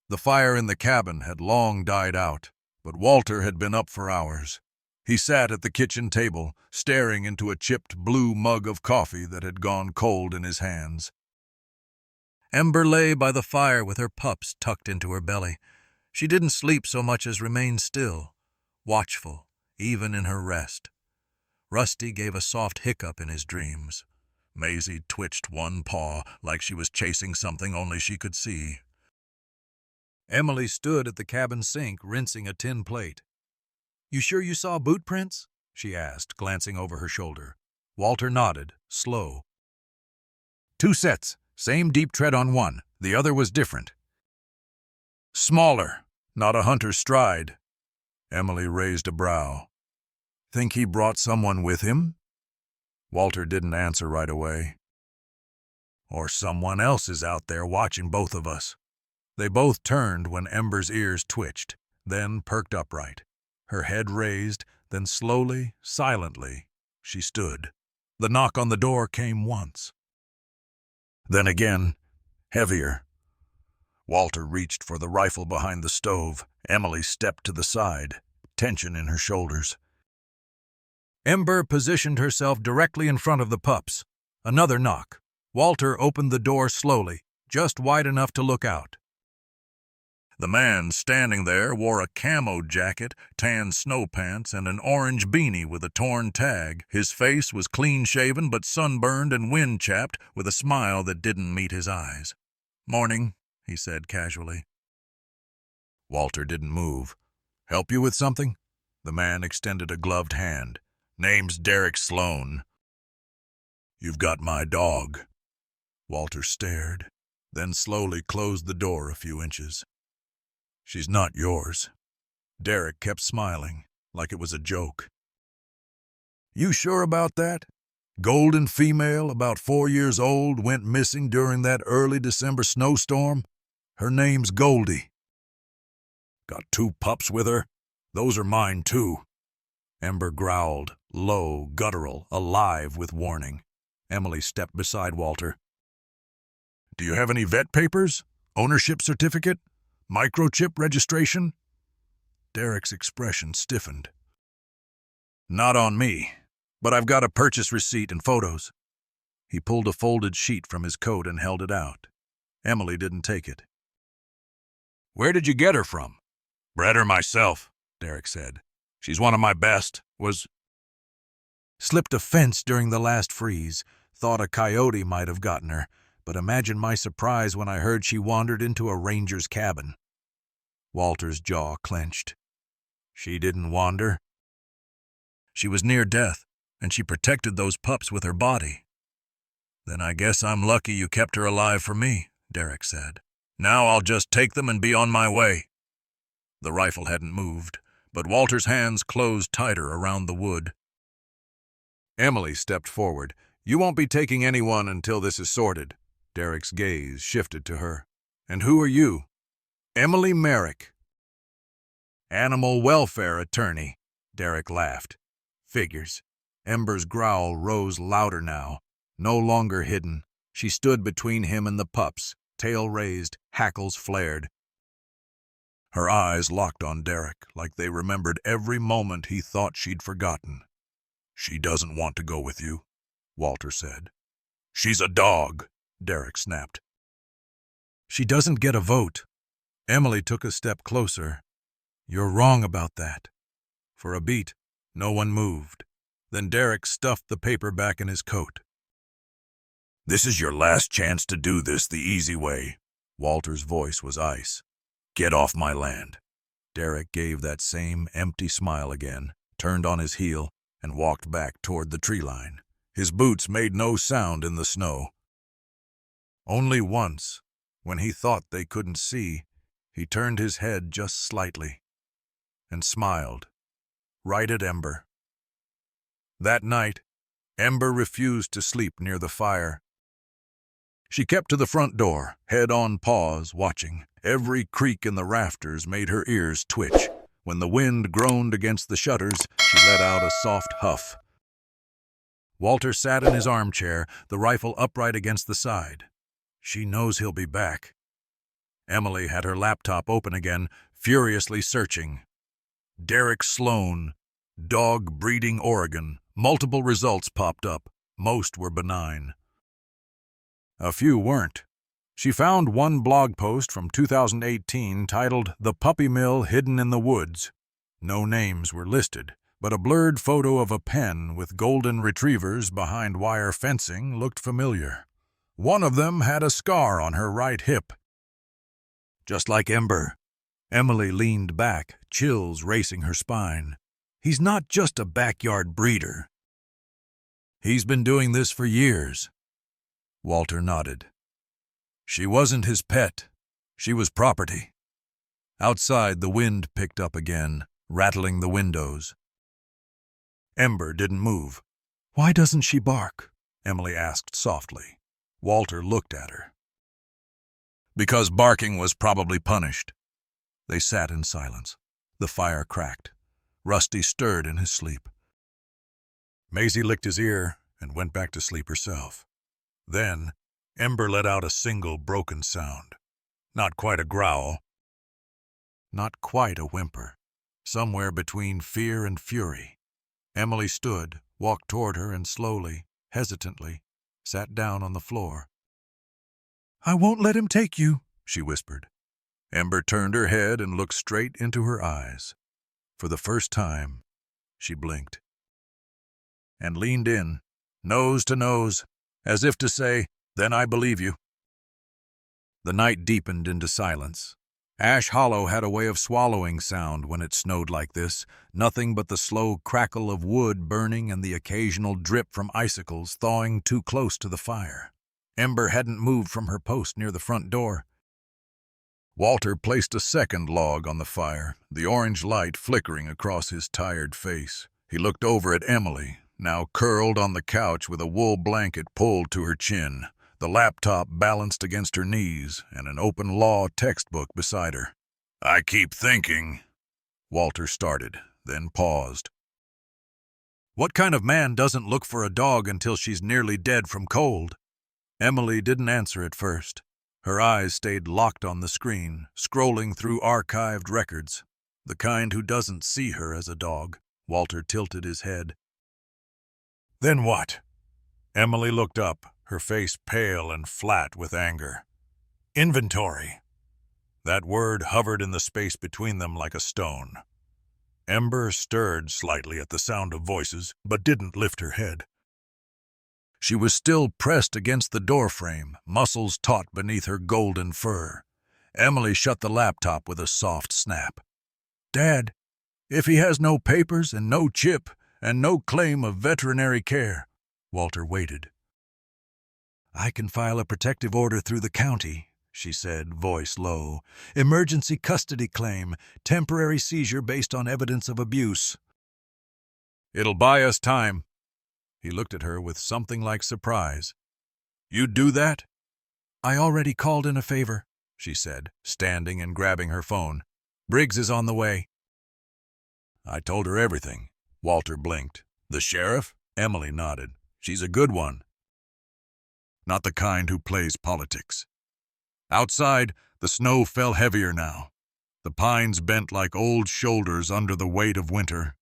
The fire in the cabin had long died out, but Walter had been up for hours. He sat at the kitchen table, staring into a chipped blue mug of coffee that had gone cold in his hands. Ember lay by the fire with her pups tucked into her belly. She didn't sleep so much as remain still, watchful, even in her rest. Rusty gave a soft hiccup in his dreams. Maisie twitched one paw like she was chasing something only she could see. Emily stood at the cabin sink, rinsing a tin plate. "You sure you saw boot prints?" she asked, glancing over her shoulder. Walter nodded, slow. "2 sets, same deep tread on one. The other was different. Smaller, not a hunter's stride." Emily raised a brow. "Think he brought someone with him?" Walter didn't answer right away. "Or someone else is out there watching both of us." They both turned when Ember's ears twitched, then perked upright. Her head raised, then slowly, silently, she stood. The knock on the door came once. Then again, heavier. Walter reached for the rifle behind the stove. Emily stepped to the side, tension in her shoulders. Ember positioned herself directly in front of the pups. Another knock. Walter opened the door slowly, just wide enough to look out. The man standing there wore a camo jacket, tan snow pants, and an orange beanie with a torn tag. His face was clean-shaven but sunburned and wind-chapped, with a smile that didn't meet his eyes. "Morning," he said casually. Walter didn't move. "Help you with something?" The man extended a gloved hand. "Name's Derek Sloan." "You've got my dog." Walter stared, then slowly closed the door a few inches. "She's not yours." Derek kept smiling, like it was a joke. "You sure about that? Golden female, about 4 years old, went missing during that early December snowstorm. Her name's Goldie." "Got 2 pups with her? Those are mine, too." Ember growled, low, guttural, alive with warning. Emily stepped beside Walter. "Do you have any vet papers? Ownership certificate? Microchip registration?" Derek's expression stiffened. "Not on me, but I've got a purchase receipt and photos." He pulled a folded sheet from his coat and held it out. Emily didn't take it. "Where did you get her from?" "Bred her myself," Derek said. "She's one of my best. Slipped a fence during the last freeze. Thought a coyote might have gotten her, but imagine my surprise when I heard she wandered into a ranger's cabin." Walter's jaw clenched. "She didn't wander. She was near death, and she protected those pups with her body." "Then I guess I'm lucky you kept her alive for me," Derek said. "Now I'll just take them and be on my way." The rifle hadn't moved, but Walter's hands closed tighter around the wood. Emily stepped forward. "You won't be taking anyone until this is sorted." Derek's gaze shifted to her. "And who are you?" "Emily Merrick." "Animal welfare attorney," Derek laughed. "Figures." Ember's growl rose louder now, no longer hidden. She stood between him and the pups, tail raised, hackles flared. Her eyes locked on Derek like they remembered every moment he thought she'd forgotten. "She doesn't want to go with you," Walter said. "She's a dog," Derek snapped. "She doesn't get a vote." Emily took a step closer. "You're wrong about that." For a beat, no one moved. Then Derek stuffed the paper back in his coat. "This is your last chance to do this the easy way." Walter's voice was ice. "Get off my land." Derek gave that same empty smile again, turned on his heel, and walked back toward the tree line. His boots made no sound in the snow. Only once, when he thought they couldn't see, he turned his head just slightly and smiled, right at Ember. That night, Ember refused to sleep near the fire. She kept to the front door, head on paws, watching. Every creak in the rafters made her ears twitch. When the wind groaned against the shutters, she let out a soft huff. Walter sat in his armchair, the rifle upright against the side. She knows he'll be back. Emily had her laptop open again, furiously searching. Derek Sloan, dog breeding Oregon. Multiple results popped up. Most were benign. A few weren't. She found one blog post from 2018 titled "The Puppy Mill Hidden in the Woods." No names were listed, but a blurred photo of a pen with golden retrievers behind wire fencing looked familiar. One of them had a scar on her right hip. Just like Ember. Emily leaned back, chills racing her spine. He's not just a backyard breeder. He's been doing this for years. Walter nodded. She wasn't his pet. She was property. Outside, the wind picked up again, rattling the windows. Ember didn't move. "Why doesn't she bark?" Emily asked softly. Walter looked at her. "Because barking was probably punished." They sat in silence. The fire cracked. Rusty stirred in his sleep. Maisie licked his ear and went back to sleep herself. Then, Ember let out a single broken sound. Not quite a growl. Not quite a whimper. Somewhere between fear and fury. Emily stood, walked toward her, and slowly, hesitantly, sat down on the floor. "I won't let him take you," she whispered. Ember turned her head and looked straight into her eyes. For the first time, she blinked. And leaned in, nose to nose, as if to say, "Then I believe you." The night deepened into silence. Ash Hollow had a way of swallowing sound when it snowed like this, nothing but the slow crackle of wood burning and the occasional drip from icicles thawing too close to the fire. Ember hadn't moved from her post near the front door. Walter placed a second log on the fire, the orange light flickering across his tired face. He looked over at Emily, now curled on the couch with a wool blanket pulled to her chin, the laptop balanced against her knees, and an open law textbook beside her. "I keep thinking," Walter started, then paused. "What kind of man doesn't look for a dog until she's nearly dead from cold?" Emily didn't answer at first. Her eyes stayed locked on the screen, scrolling through archived records. The kind who doesn't see her as a dog. Walter tilted his head. "Then what?" Emily looked up, her face pale and flat with anger. "Inventory." That word hovered in the space between them like a stone. Ember stirred slightly at the sound of voices, but didn't lift her head. She was still pressed against the doorframe, muscles taut beneath her golden fur. Emily shut the laptop with a soft snap. "Dad, if he has no papers and no chip and no claim of veterinary care..." Walter waited. "I can file a protective order through the county," she said, voice low. "Emergency custody claim, temporary seizure based on evidence of abuse." "It'll buy us time." He looked at her with something like surprise. "You'd do that?" "I already called in a favor," she said, standing and grabbing her phone. "Briggs is on the way." "I told her everything." Walter blinked. "The sheriff?" Emily nodded. "She's a good one. Not the kind who plays politics." Outside, the snow fell heavier now. The pines bent like old shoulders under the weight of winter.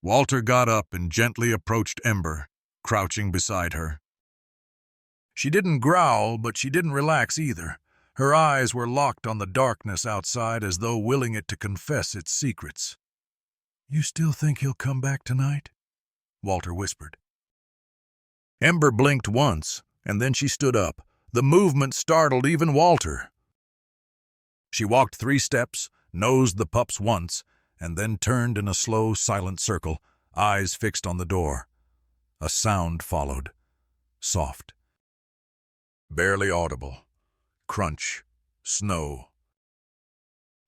Walter got up and gently approached Ember, crouching beside her. She didn't growl, but she didn't relax either. Her eyes were locked on the darkness outside as though willing it to confess its secrets. "You still think he'll come back tonight?" Walter whispered. Ember blinked once, and then she stood up. The movement startled even Walter. She walked 3 steps, nosed the pups once, and then turned in a slow, silent circle, eyes fixed on the door. A sound followed. Soft. Barely audible. Crunch. Snow.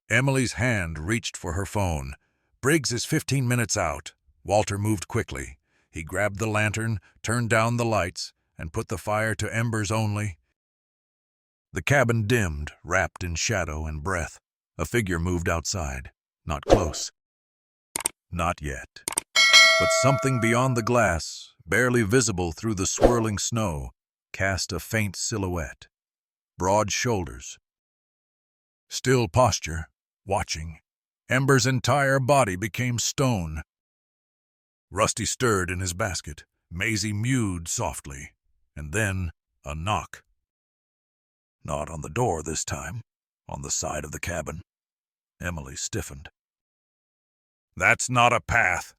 Emily's hand reached for her phone. "Briggs is 15 minutes out." Walter moved quickly. He grabbed the lantern, turned down the lights, and put the fire to embers only. The cabin dimmed, wrapped in shadow and breath. A figure moved outside. Not close. Not yet. But something beyond the glass, barely visible through the swirling snow, cast a faint silhouette. Broad shoulders. Still posture, watching. Ember's entire body became stone. Rusty stirred in his basket. Maisie mewed softly. And then a knock. Not on the door this time, on the side of the cabin. Emily stiffened. That's not a path.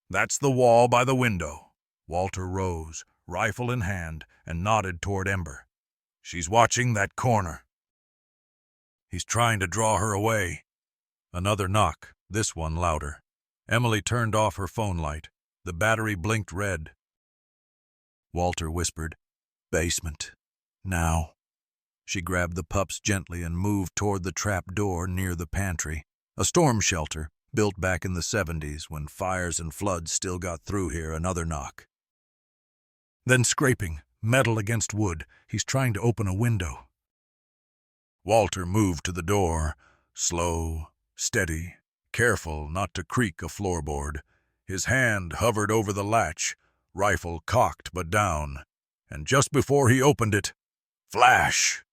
That's the wall by the window. Walter rose, rifle in hand, and nodded toward Ember. She's watching that corner. He's trying to draw her away. Another knock, this one louder. Emily turned off her phone light. The battery blinked red. Walter whispered, "Basement. Now." She grabbed the pups gently and moved toward the trap door near the pantry, a storm shelter built back in the 70s when fires and floods still got through here. Another knock. Then scraping, metal against wood. He's trying to open a window. Walter moved to the door, slow, steady, careful not to creak a floorboard. His hand hovered over the latch, rifle cocked but down, and just before he opened it, flash!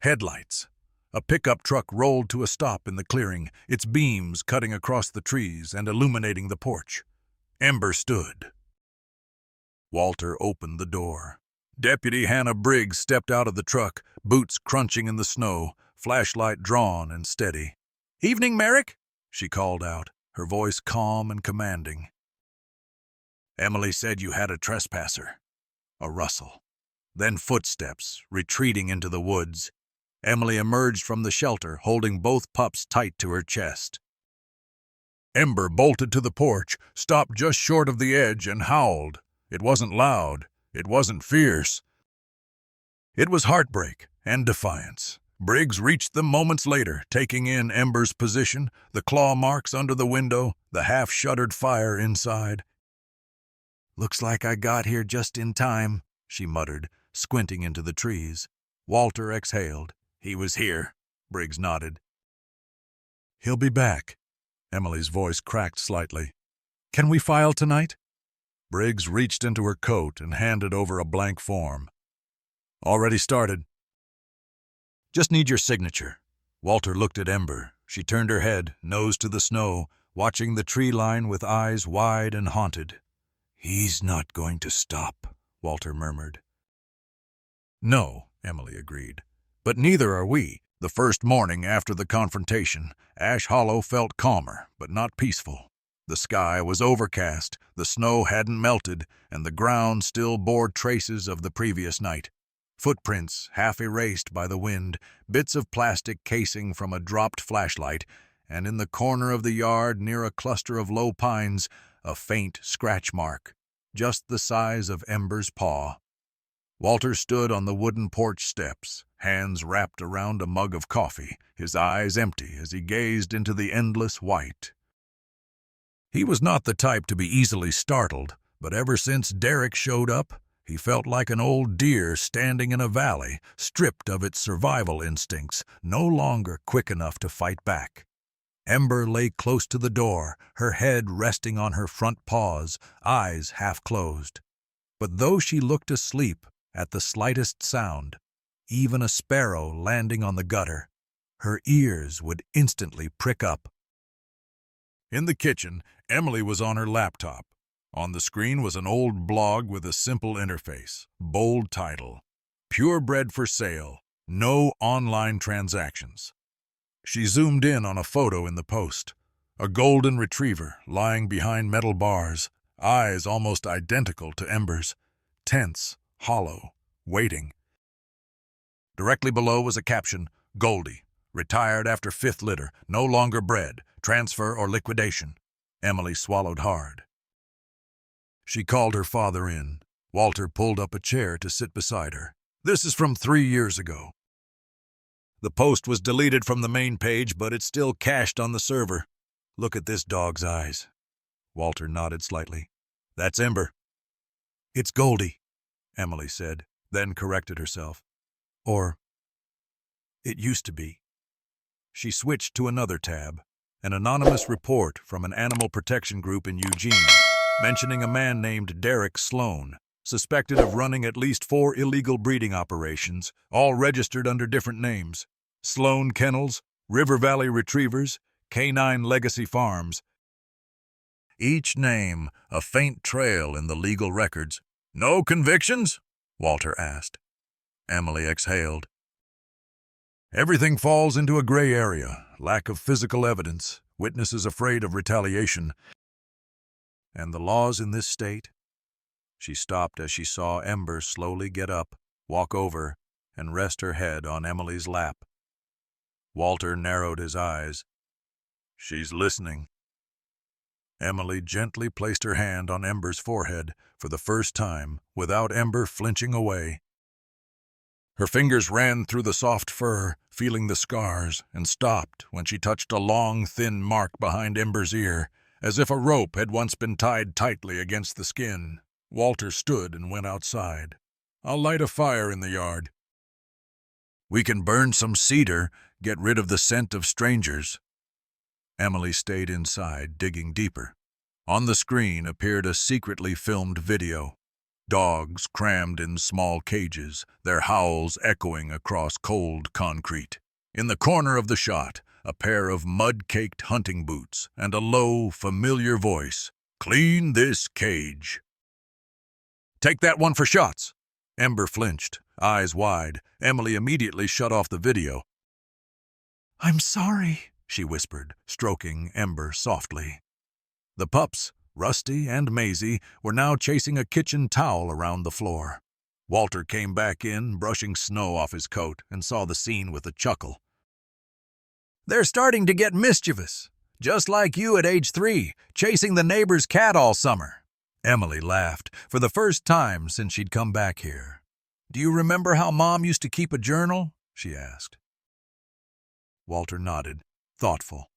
Headlights. A pickup truck rolled to a stop in the clearing, its beams cutting across the trees and illuminating the porch. Ember stood. Walter opened the door. Deputy Hannah Briggs stepped out of the truck, boots crunching in the snow, flashlight drawn and steady. "Evening, Merrick," she called out, her voice calm and commanding. "Emily said you had a trespasser." A rustle. Then footsteps, retreating into the woods. Emily emerged from the shelter, holding both pups tight to her chest. Ember bolted to the porch, stopped just short of the edge, and howled. It wasn't loud. It wasn't fierce. It was heartbreak and defiance. Briggs reached them moments later, taking in Ember's position, the claw marks under the window, the half-shuttered fire inside. "Looks like I got here just in time," she muttered, squinting into the trees. Walter exhaled. "He was here," Briggs nodded. "He'll be back." Emily's voice cracked slightly. "Can we file tonight?" Briggs reached into her coat and handed over a blank form. "Already started." "Just need your signature." Walter looked at Ember. She turned her head, nose to the snow, watching the tree line with eyes wide and haunted. "He's not going to stop," Walter murmured. "No," Emily agreed. "But neither are we." The first morning after the confrontation, Ash Hollow felt calmer, but not peaceful. The sky was overcast, the snow hadn't melted, and the ground still bore traces of the previous night. Footprints half erased by the wind, bits of plastic casing from a dropped flashlight, and in the corner of the yard near a cluster of low pines, a faint scratch mark, just the size of Ember's paw. Walter stood on the wooden porch steps, hands wrapped around a mug of coffee, his eyes empty as he gazed into the endless white. He was not the type to be easily startled, but ever since Derek showed up, he felt like an old deer standing in a valley, stripped of its survival instincts, no longer quick enough to fight back. Ember lay close to the door, her head resting on her front paws, eyes half closed. But though she looked asleep at the slightest sound, even a sparrow landing on the gutter, her ears would instantly prick up. In the kitchen, Emily was on her laptop. On the screen was an old blog with a simple interface, bold title, "Purebred for sale, no online transactions." She zoomed in on a photo in the post, a golden retriever lying behind metal bars, eyes almost identical to Ember's, tense, hollow, waiting. Directly below was a caption, "Goldie, retired after 5th litter, no longer bred, transfer or liquidation." Emily swallowed hard. She called her father in. Walter pulled up a chair to sit beside her. "This is from 3 years ago." The post was deleted from the main page, but it's still cached on the server. "Look at this dog's eyes." Walter nodded slightly. That's Ember. It's Goldie, Emily said, then corrected herself. Or, it used to be. She switched to another tab, an anonymous report from an animal protection group in Eugene, mentioning a man named Derek Sloan, suspected of running at least 4 illegal breeding operations, all registered under different names. Sloan Kennels, River Valley Retrievers, Canine Legacy Farms. Each name a faint trail in the legal records. No convictions? Walter asked. Emily exhaled. Everything falls into a gray area, lack of physical evidence, witnesses afraid of retaliation. And the laws in this state? She stopped as she saw Ember slowly get up, walk over, and rest her head on Emily's lap. Walter narrowed his eyes. She's listening. Emily gently placed her hand on Ember's forehead for the first time, without Ember flinching away. Her fingers ran through the soft fur, feeling the scars, and stopped when she touched a long, thin mark behind Ember's ear, as if a rope had once been tied tightly against the skin. Walter stood and went outside. I'll light a fire in the yard. We can burn some cedar, get rid of the scent of strangers. Emily stayed inside, digging deeper. On the screen appeared a secretly filmed video. Dogs crammed in small cages, their howls echoing across cold concrete. In the corner of the shot, a pair of mud-caked hunting boots and a low, familiar voice. Clean this cage. Take that one for shots. Ember flinched, eyes wide. Emily immediately shut off the video. I'm sorry, she whispered, stroking Ember softly. The pups, Rusty and Maisie, were now chasing a kitchen towel around the floor. Walter came back in, brushing snow off his coat, and saw the scene with a chuckle. They're starting to get mischievous, just like you at age 3, chasing the neighbor's cat all summer. Emily laughed, for the first time since she'd come back here. Do you remember how Mom used to keep a journal? She asked. Walter nodded, thoughtful.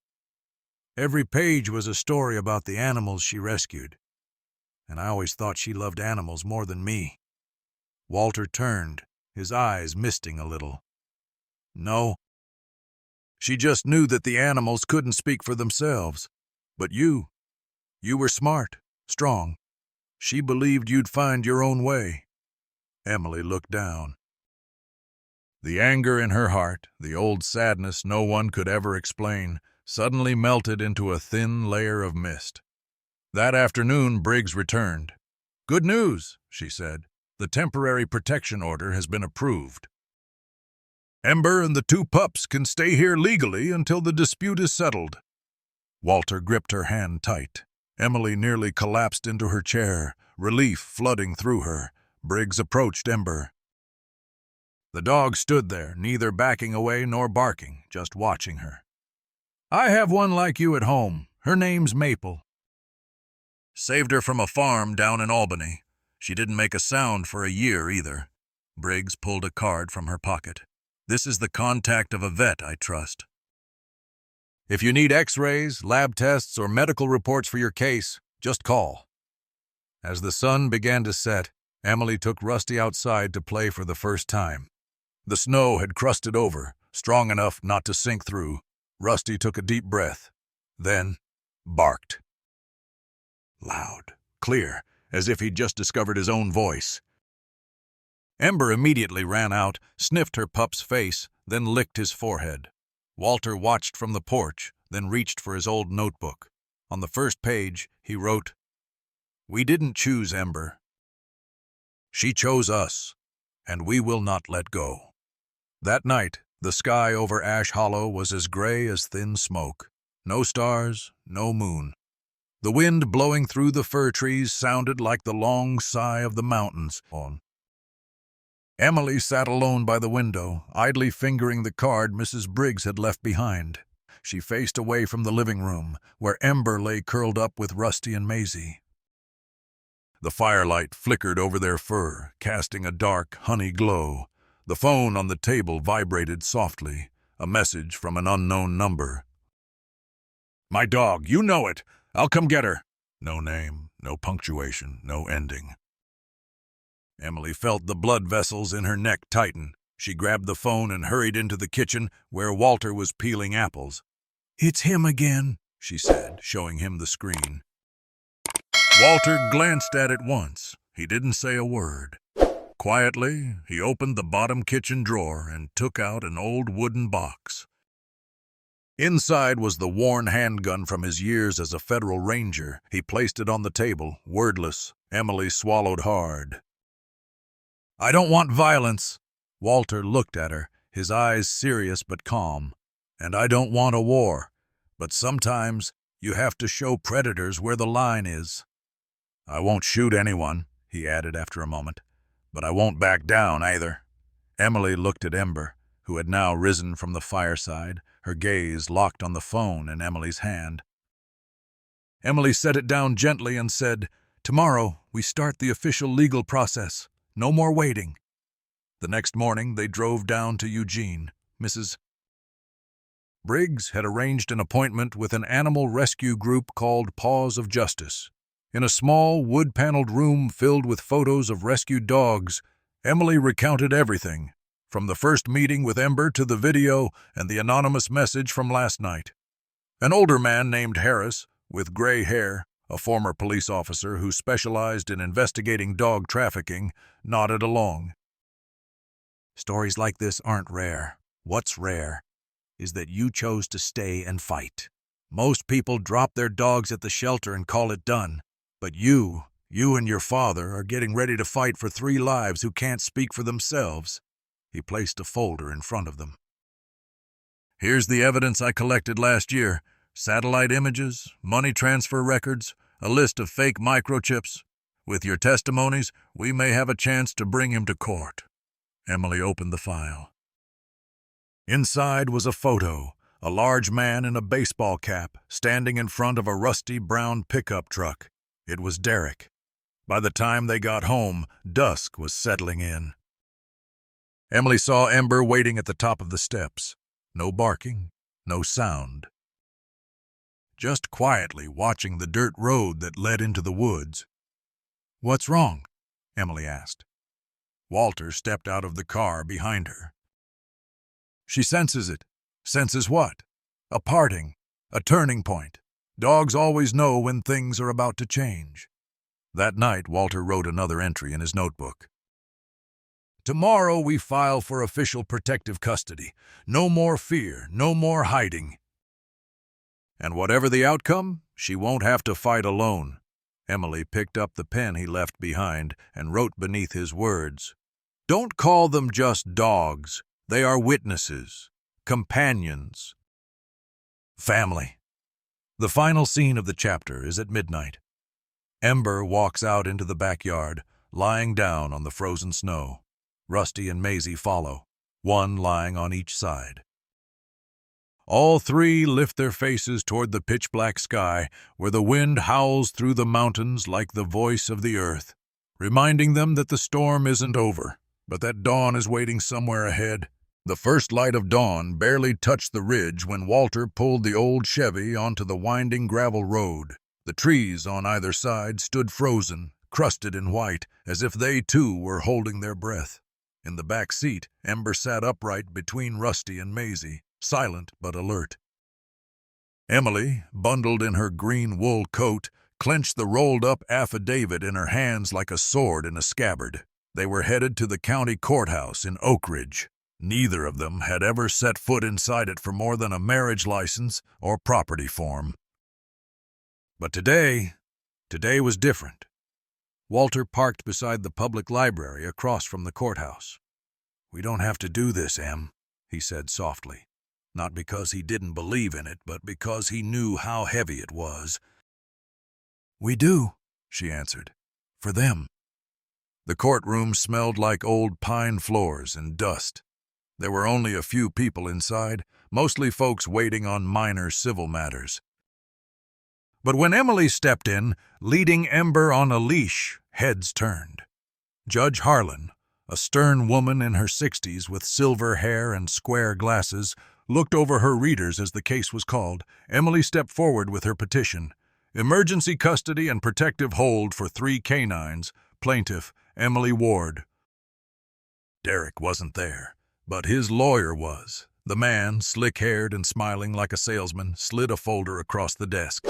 Every page was a story about the animals she rescued, and I always thought she loved animals more than me. Walter turned, his eyes misting a little. No. She just knew that the animals couldn't speak for themselves. But you were smart, strong. She believed you'd find your own way. Emily looked down. The anger in her heart, the old sadness no one could ever explain, suddenly melted into a thin layer of mist. That afternoon, Briggs returned. Good news, she said. The temporary protection order has been approved. Ember and the 2 pups can stay here legally until the dispute is settled. Walter gripped her hand tight. Emily nearly collapsed into her chair, relief flooding through her. Briggs approached Ember. The dog stood there, neither backing away nor barking, just watching her. I have one like you at home. Her name's Maple. Saved her from a farm down in Albany. She didn't make a sound for a year either. Briggs pulled a card from her pocket. This is the contact of a vet I trust. If you need x-rays, lab tests, or medical reports for your case, just call. As the sun began to set, Emily took Rusty outside to play for the first time. The snow had crusted over, strong enough not to sink through. Rusty took a deep breath, then barked. Loud, clear, as if he'd just discovered his own voice. Ember immediately ran out, sniffed her pup's face, then licked his forehead. Walter watched from the porch, then reached for his old notebook. On the first page, he wrote, We didn't choose Ember. She chose us, and we will not let go. That night, the sky over Ash Hollow was as gray as thin smoke. No stars, no moon. The wind blowing through the fir trees sounded like the long sigh of the mountains. Emily sat alone by the window, idly fingering the card Mrs. Briggs had left behind. She faced away from the living room, where Ember lay curled up with Rusty and Maisie. The firelight flickered over their fur, casting a dark, honey glow. The phone on the table vibrated softly, a message from an unknown number. My dog, you know it. I'll come get her. No name, no punctuation, no ending. Emily felt the blood vessels in her neck tighten. She grabbed the phone and hurried into the kitchen where Walter was peeling apples. "It's him again," she said, showing him the screen. Walter glanced at it once. He didn't say a word. Quietly, he opened the bottom kitchen drawer and took out an old wooden box. Inside was the worn handgun from his years as a federal ranger. He placed it on the table, wordless. Emily swallowed hard. "I don't want violence." Walter looked at her, his eyes serious but calm. "And I don't want a war. But sometimes you have to show predators where the line is." "I won't shoot anyone," he added after a moment. "But I won't back down either." Emily looked at Ember, who had now risen from the fireside, her gaze locked on the phone in Emily's hand. Emily set it down gently and said, "Tomorrow we start the official legal process. No more waiting." The next morning they drove down to Eugene. Mrs. Briggs had arranged an appointment with an animal rescue group called Paws of Justice. In a small, wood-paneled room filled with photos of rescued dogs, Emily recounted everything, from the first meeting with Ember to the video and the anonymous message from last night. An older man named Harris, with gray hair, a former police officer who specialized in investigating dog trafficking, nodded along. "Stories like this aren't rare. What's rare is that you chose to stay and fight. Most people drop their dogs at the shelter and call it done. But you and your father are getting ready to fight for 3 lives who can't speak for themselves." He placed a folder in front of them. "Here's the evidence I collected last year. Satellite images, money transfer records, a list of fake microchips. With your testimonies, we may have a chance to bring him to court." Emily opened the file. Inside was a photo, a large man in a baseball cap, standing in front of a rusty brown pickup truck. It was Derek. By the time they got home, dusk was settling in. Emily saw Ember waiting at the top of the steps. No barking, no sound. Just quietly watching the dirt road that led into the woods. "What's wrong?" Emily asked. Walter stepped out of the car behind her. "She senses it." "Senses what?" "A parting, a turning point. Dogs always know when things are about to change." That night, Walter wrote another entry in his notebook. "Tomorrow we file for official protective custody. No more fear, no more hiding. And whatever the outcome, she won't have to fight alone." Emily picked up the pen he left behind and wrote beneath his words, "Don't call them just dogs. They are witnesses, companions, family." The final scene of the chapter is at midnight. Ember walks out into the backyard, lying down on the frozen snow. Rusty and Maisie follow, one lying on each side. All 3 lift their faces toward the pitch-black sky, where the wind howls through the mountains like the voice of the earth, reminding them that the storm isn't over, but that dawn is waiting somewhere ahead. The first light of dawn barely touched the ridge when Walter pulled the old Chevy onto the winding gravel road. The trees on either side stood frozen, crusted in white, as if they too were holding their breath. In the back seat, Ember sat upright between Rusty and Maisie, silent but alert. Emily, bundled in her green wool coat, clenched the rolled-up affidavit in her hands like a sword in a scabbard. They were headed to the county courthouse in Oak Ridge. Neither of them had ever set foot inside it for more than a marriage license or property form. But today was different. Walter parked beside the public library across from the courthouse. "We don't have to do this, Em," he said softly. Not because he didn't believe in it, but because he knew how heavy it was. "We do," she answered. "For them." The courtroom smelled like old pine floors and dust. There were only a few people inside, mostly folks waiting on minor civil matters. But when Emily stepped in, leading Ember on a leash, heads turned. Judge Harlan, a stern woman in her 60s with silver hair and square glasses, looked over her readers as the case was called. Emily stepped forward with her petition. Emergency custody and protective hold for 3 canines, plaintiff Emily Ward. Derek wasn't there, but his lawyer was. The man, slick-haired and smiling like a salesman, slid a folder across the desk.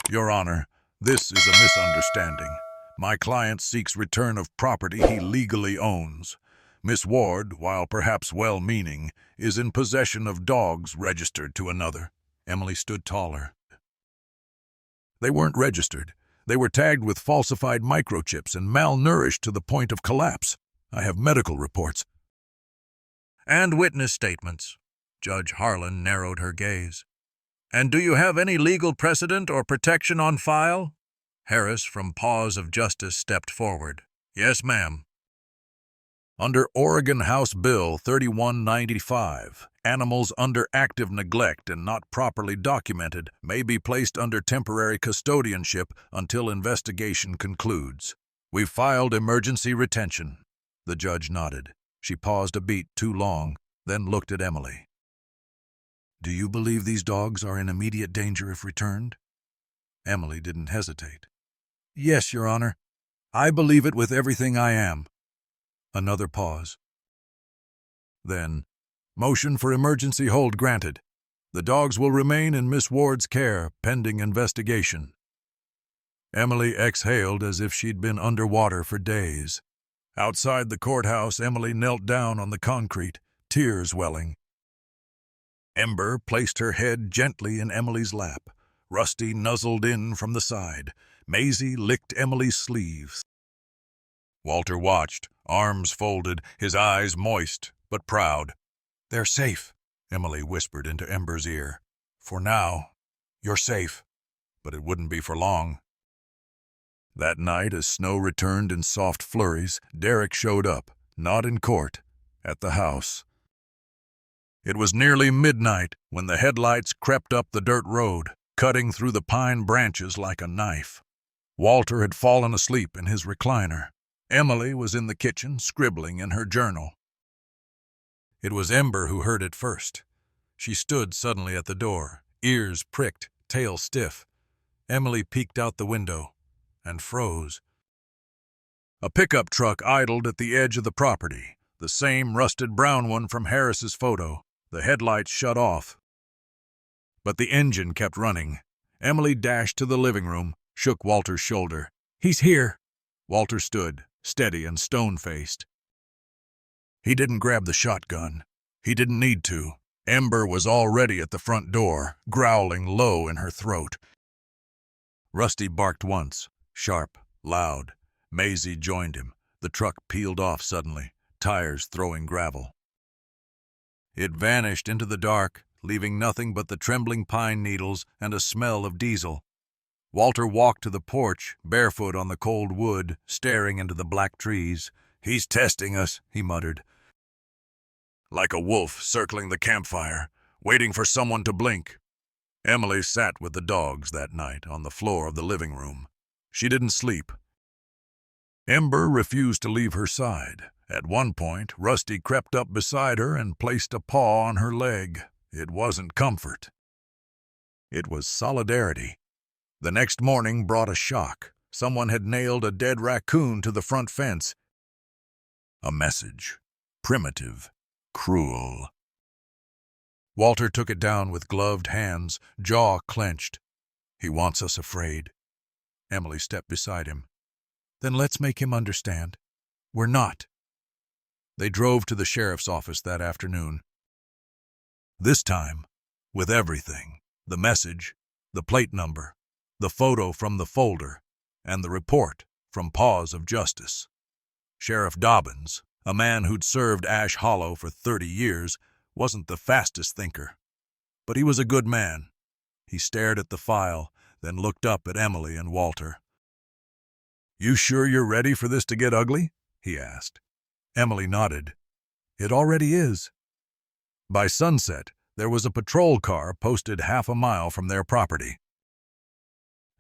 Your Honor, this is a misunderstanding. My client seeks return of property he legally owns. Miss Ward, while perhaps well-meaning, is in possession of dogs registered to another. Emily stood taller. They weren't registered. They were tagged with falsified microchips and malnourished to the point of collapse. I have medical reports. And witness statements. Judge Harlan narrowed her gaze. And do you have any legal precedent or protection on file? Harris, from Paws of Justice, stepped forward. Yes, ma'am. Under Oregon House Bill 3195, animals under active neglect and not properly documented may be placed under temporary custodianship until investigation concludes. We've filed emergency retention. The judge nodded. She paused a beat too long, then looked at Emily. Do you believe these dogs are in immediate danger if returned? Emily didn't hesitate. Yes, Your Honor. I believe it with everything I am. Another pause. Then, motion for emergency hold granted. The dogs will remain in Miss Ward's care pending investigation. Emily exhaled as if she'd been underwater for days. Outside the courthouse, Emily knelt down on the concrete, tears welling. Ember placed her head gently in Emily's lap. Rusty nuzzled in from the side. Maisie licked Emily's sleeves. Walter watched, arms folded, his eyes moist but proud. They're safe, Emily whispered into Ember's ear. For now, you're safe, but it wouldn't be for long. That night, as snow returned in soft flurries, Derek showed up, not in court, at the house. It was nearly midnight when the headlights crept up the dirt road, cutting through the pine branches like a knife. Walter had fallen asleep in his recliner. Emily was in the kitchen, scribbling in her journal. It was Ember who heard it first. She stood suddenly at the door, ears pricked, tail stiff. Emily peeked out the window and froze. A pickup truck idled at the edge of the property, the same rusted brown one from Harris's photo. The headlights shut off. But the engine kept running. Emily dashed to the living room, shook Walter's shoulder. He's here. Walter stood, steady and stone-faced. He didn't grab the shotgun. He didn't need to. Ember was already at the front door, growling low in her throat. Rusty barked once, sharp, loud. Maisie joined him. The truck peeled off suddenly, tires throwing gravel. It vanished into the dark, leaving nothing but the trembling pine needles and a smell of diesel. Walter walked to the porch, barefoot on the cold wood, staring into the black trees. He's testing us, he muttered. Like a wolf circling the campfire, waiting for someone to blink. Emily sat with the dogs that night on the floor of the living room. She didn't sleep. Ember refused to leave her side. At one point, Rusty crept up beside her and placed a paw on her leg. It wasn't comfort. It was solidarity. The next morning brought a shock. Someone had nailed a dead raccoon to the front fence. A message. Primitive. Cruel. Walter took it down with gloved hands, jaw clenched. He wants us afraid. Emily stepped beside him. Then let's make him understand. We're not. They drove to the sheriff's office that afternoon. This time, with everything, the message, the plate number, the photo from the folder, and the report from Paws of Justice. Sheriff Dobbins, a man who'd served Ash Hollow for 30 years, wasn't the fastest thinker. But he was a good man. He stared at the file, then looked up at Emily and Walter. You sure you're ready for this to get ugly? He asked. Emily nodded. It already is. By sunset, there was a patrol car posted half a mile from their property.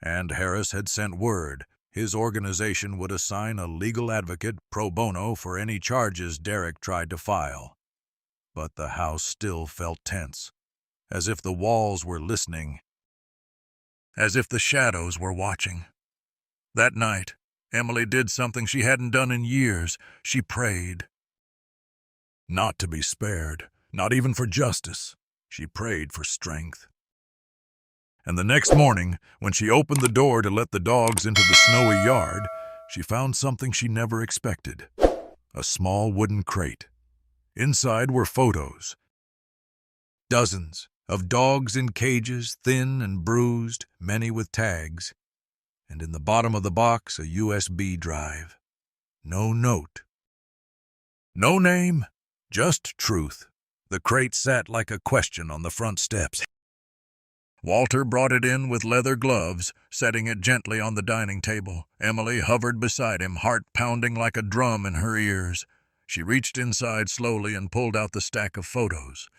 And Harris had sent word his organization would assign a legal advocate pro bono for any charges Derek tried to file. But the house still felt tense, as if the walls were listening. as if the shadows were watching. That night, Emily did something she hadn't done in years. She prayed. Not to be spared, not even for justice. She prayed for strength. And the next morning, when she opened the door to let the dogs into the snowy yard, she found something she never expected. A small wooden crate. Inside were photos. Dozens of dogs in cages, thin and bruised, many with tags. And in the bottom of the box, a USB drive. No note. No name, just truth. The crate sat like a question on the front steps. Walter brought it in with leather gloves, setting it gently on the dining table. Emily hovered beside him, heart pounding like a drum in her ears. She reached inside slowly and pulled out the stack of photos.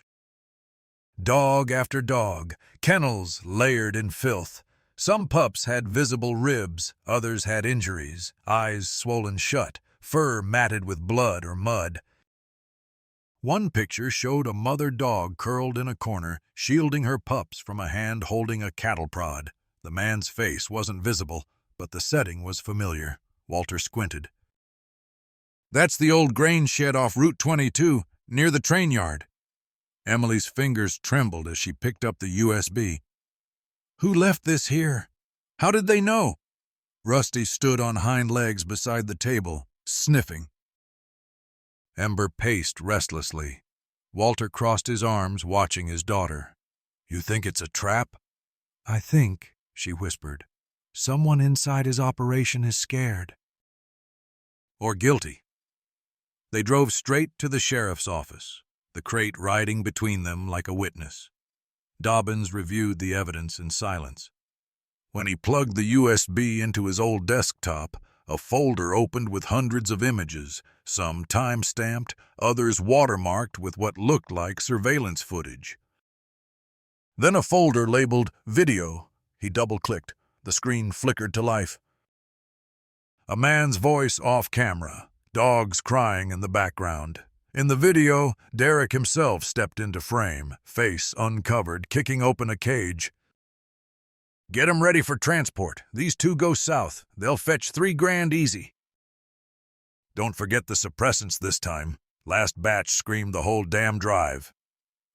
Dog after dog, kennels layered in filth. Some pups had visible ribs, others had injuries, eyes swollen shut, fur matted with blood or mud. One picture showed a mother dog curled in a corner, shielding her pups from a hand holding a cattle prod. The man's face wasn't visible, but the setting was familiar. Walter squinted. "That's the old grain shed off Route 22, near the train yard." Emily's fingers trembled as she picked up the USB. "Who left this here? How did they know?" Rusty stood on hind legs beside the table, sniffing. Ember paced restlessly. Walter crossed his arms, watching his daughter. "You think it's a trap?" "I think," she whispered, "someone inside his operation is scared." "Or guilty." They drove straight to the sheriff's office, the crate riding between them like a witness. Dobbins reviewed the evidence in silence. When he plugged the USB into his old desktop, a folder opened with hundreds of images, some time-stamped, others watermarked with what looked like surveillance footage. Then a folder labeled Video. He double-clicked. The screen flickered to life. A man's voice off-camera, dogs crying in the background. In the video, Derek himself stepped into frame, face uncovered, kicking open a cage. "Get 'em ready for transport. These two go south. They'll fetch $3,000 easy." "Don't forget the suppressants this time. Last batch screamed the whole damn drive."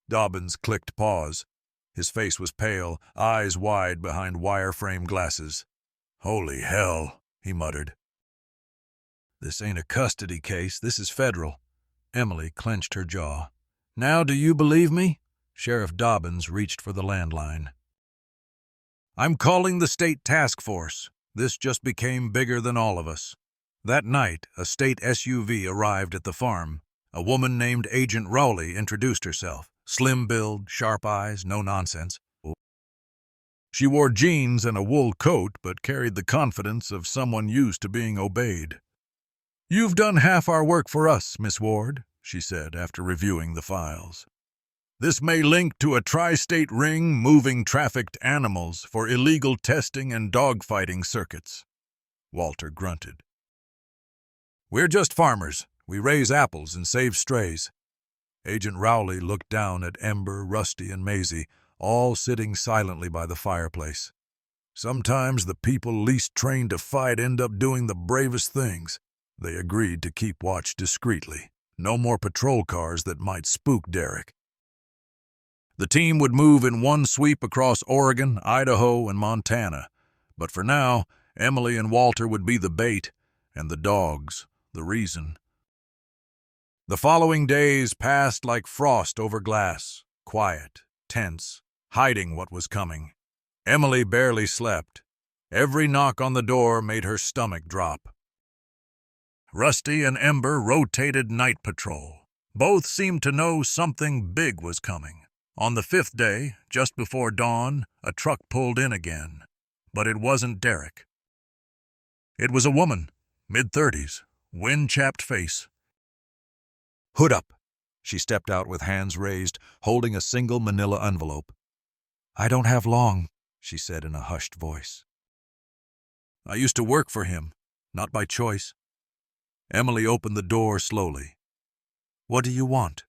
Dobbins clicked pause. His face was pale, eyes wide behind wireframe glasses. "Holy hell," he muttered. "This ain't a custody case. This is federal." Emily clenched her jaw. "Now do you believe me?" Sheriff Dobbins reached for the landline. "I'm calling the state task force. This just became bigger than all of us." That night, a state SUV arrived at the farm. A woman named Agent Rowley introduced herself. Slim build, sharp eyes, no nonsense. She wore jeans and a wool coat, but carried the confidence of someone used to being obeyed. "You've done half our work for us, Miss Ward," she said after reviewing the files. "This may link to a tri-state ring moving trafficked animals for illegal testing and dogfighting circuits." Walter grunted. "We're just farmers. We raise apples and save strays." Agent Rowley looked down at Ember, Rusty, and Maisie, all sitting silently by the fireplace. "Sometimes the people least trained to fight end up doing the bravest things." They agreed to keep watch discreetly. No more patrol cars that might spook Derek. The team would move in one sweep across Oregon, Idaho, and Montana. But for now, Emily and Walter would be the bait, and the dogs the reason. The following days passed like frost over glass, quiet, tense, hiding what was coming. Emily barely slept. Every knock on the door made her stomach drop. Rusty and Ember rotated night patrol. Both seemed to know something big was coming. On the fifth day, just before dawn, a truck pulled in again. But it wasn't Derek. It was a woman, mid-30s, wind-chapped face. "Hood up." She stepped out with hands raised, holding a single manila envelope. "I don't have long," she said in a hushed voice. "I used to work for him, not by choice." Emily opened the door slowly. "What do you want?"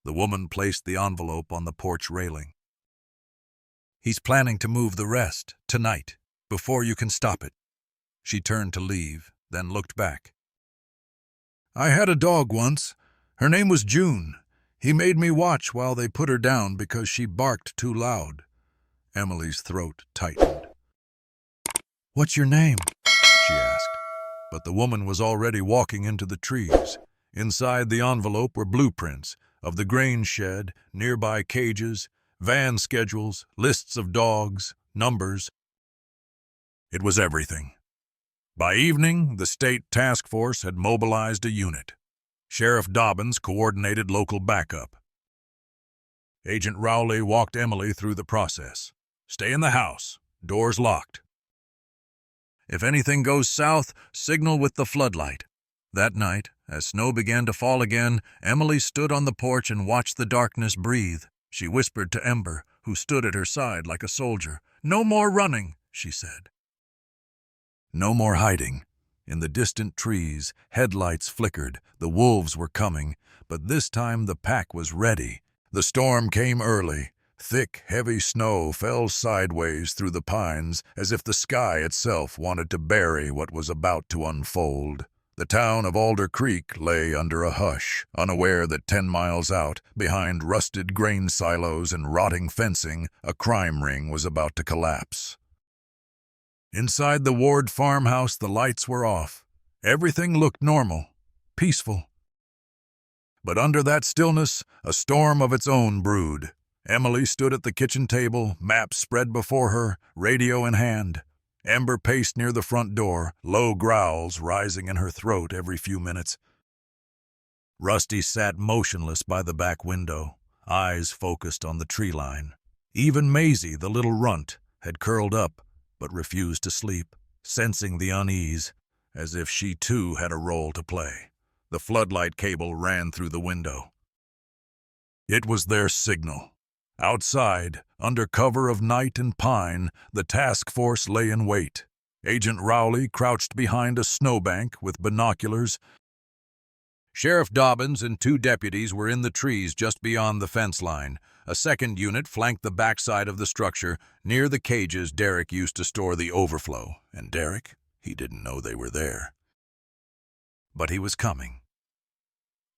The woman placed the envelope on the porch railing. He's planning to move the rest, tonight, before you can stop it. She turned to leave, then looked back. I had a dog once. Her name was June. He made me watch while they put her down because she barked too loud. Emily's throat tightened. What's your name? She asked. But the woman was already walking into the trees. Inside the envelope were blueprints of the grain shed, nearby cages, van schedules, lists of dogs, numbers. It was everything. By evening, the state task force had mobilized a unit. Sheriff Dobbins coordinated local backup. Agent Rowley walked Emily through the process. Stay in the house. Doors locked. If anything goes south, signal with the floodlight. That night, as snow began to fall again, Emily stood on the porch and watched the darkness breathe. She whispered to Ember, who stood at her side like a soldier. No more running, she said. No more hiding. In the distant trees, headlights flickered. The wolves were coming, but this time the pack was ready. The storm came early. Thick, heavy snow fell sideways through the pines as if the sky itself wanted to bury what was about to unfold. The town of Alder Creek lay under a hush, unaware that 10 miles out, behind rusted grain silos and rotting fencing, a crime ring was about to collapse. Inside the Ward farmhouse, the lights were off. Everything looked normal, peaceful. But under that stillness, a storm of its own brewed. Emily stood at the kitchen table, maps spread before her, radio in hand. Ember paced near the front door, low growls rising in her throat every few minutes. Rusty sat motionless by the back window, eyes focused on the tree line. Even Maisie, the little runt, had curled up, but refused to sleep, sensing the unease, as if she too had a role to play. The floodlight cable ran through the window. It was their signal. Outside, under cover of night and pine, the task force lay in wait. Agent Rowley crouched behind a snowbank with binoculars. Sheriff Dobbins and 2 deputies were in the trees just beyond the fence line. A second unit flanked the backside of the structure, near the cages Derek used to store the overflow. And Derek, he didn't know they were there. But he was coming.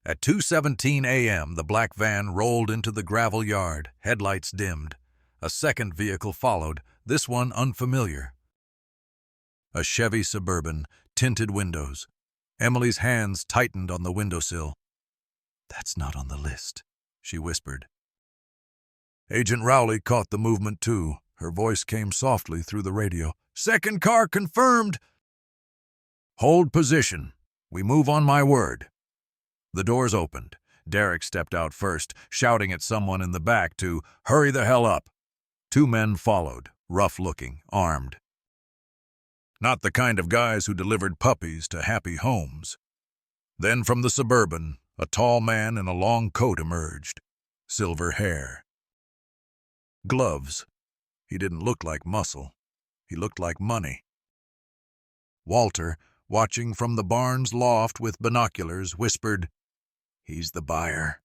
At 2:17 a.m., the black van rolled into the gravel yard, headlights dimmed. A second vehicle followed, this one unfamiliar. A Chevy Suburban, tinted windows. Emily's hands tightened on the windowsill. That's not on the list, she whispered. Agent Rowley caught the movement too. Her voice came softly through the radio. Second car confirmed. Hold position. We move on my word. The doors opened. Derek stepped out first, shouting at someone in the back to hurry the hell up. 2 men followed, rough-looking, armed. Not the kind of guys who delivered puppies to happy homes. Then from the Suburban, a tall man in a long coat emerged. Silver hair. Gloves. He didn't look like muscle. He looked like money. Walter, watching from the barn's loft with binoculars, whispered, He's the buyer.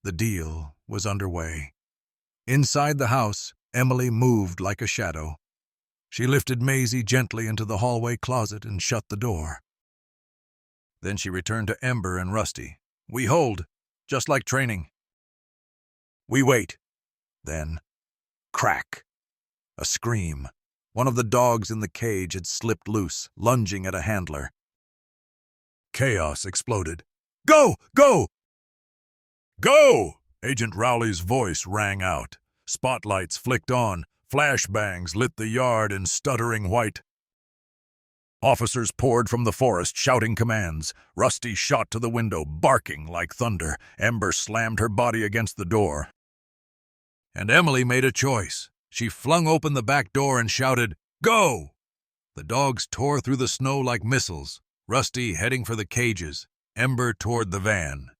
The deal was underway. Inside the house, Emily moved like a shadow. She lifted Maisie gently into the hallway closet and shut the door. Then she returned to Ember and Rusty. We hold, just like training. We wait. Then, crack. A scream. One of the dogs in the cage had slipped loose, lunging at a handler. Chaos exploded. Go! Go! Go! Agent Rowley's voice rang out. Spotlights flicked on. Flashbangs lit the yard in stuttering white. Officers poured from the forest, shouting commands. Rusty shot to the window, barking like thunder. Ember slammed her body against the door. And Emily made a choice. She flung open the back door and shouted, Go! The dogs tore through the snow like missiles. Rusty heading for the cages. Ember toward the van.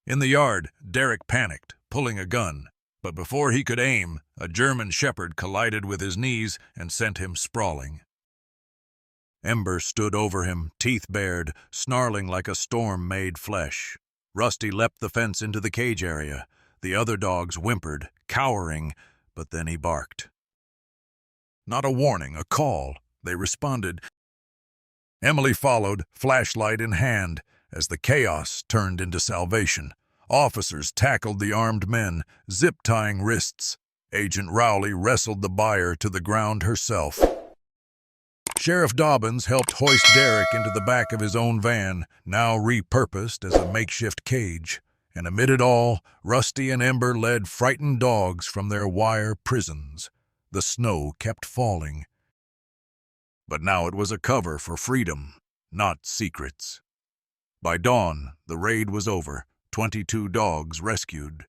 In the yard, Derek panicked, pulling a gun. But before he could aim, a German shepherd collided with his knees and sent him sprawling. Ember stood over him, teeth bared, snarling like a storm-made flesh. Rusty leapt the fence into the cage area. The other dogs whimpered, cowering, but then he barked. Not a warning, a call. They responded. Emily followed, flashlight in hand, as the chaos turned into salvation. Officers tackled the armed men, zip-tying wrists. Agent Rowley wrestled the buyer to the ground herself. Sheriff Dobbins helped hoist Derek into the back of his own van, now repurposed as a makeshift cage. And amid it all, Rusty and Ember led frightened dogs from their wire prisons. The snow kept falling. But now it was a cover for freedom, not secrets. By dawn, the raid was over, 22 dogs rescued.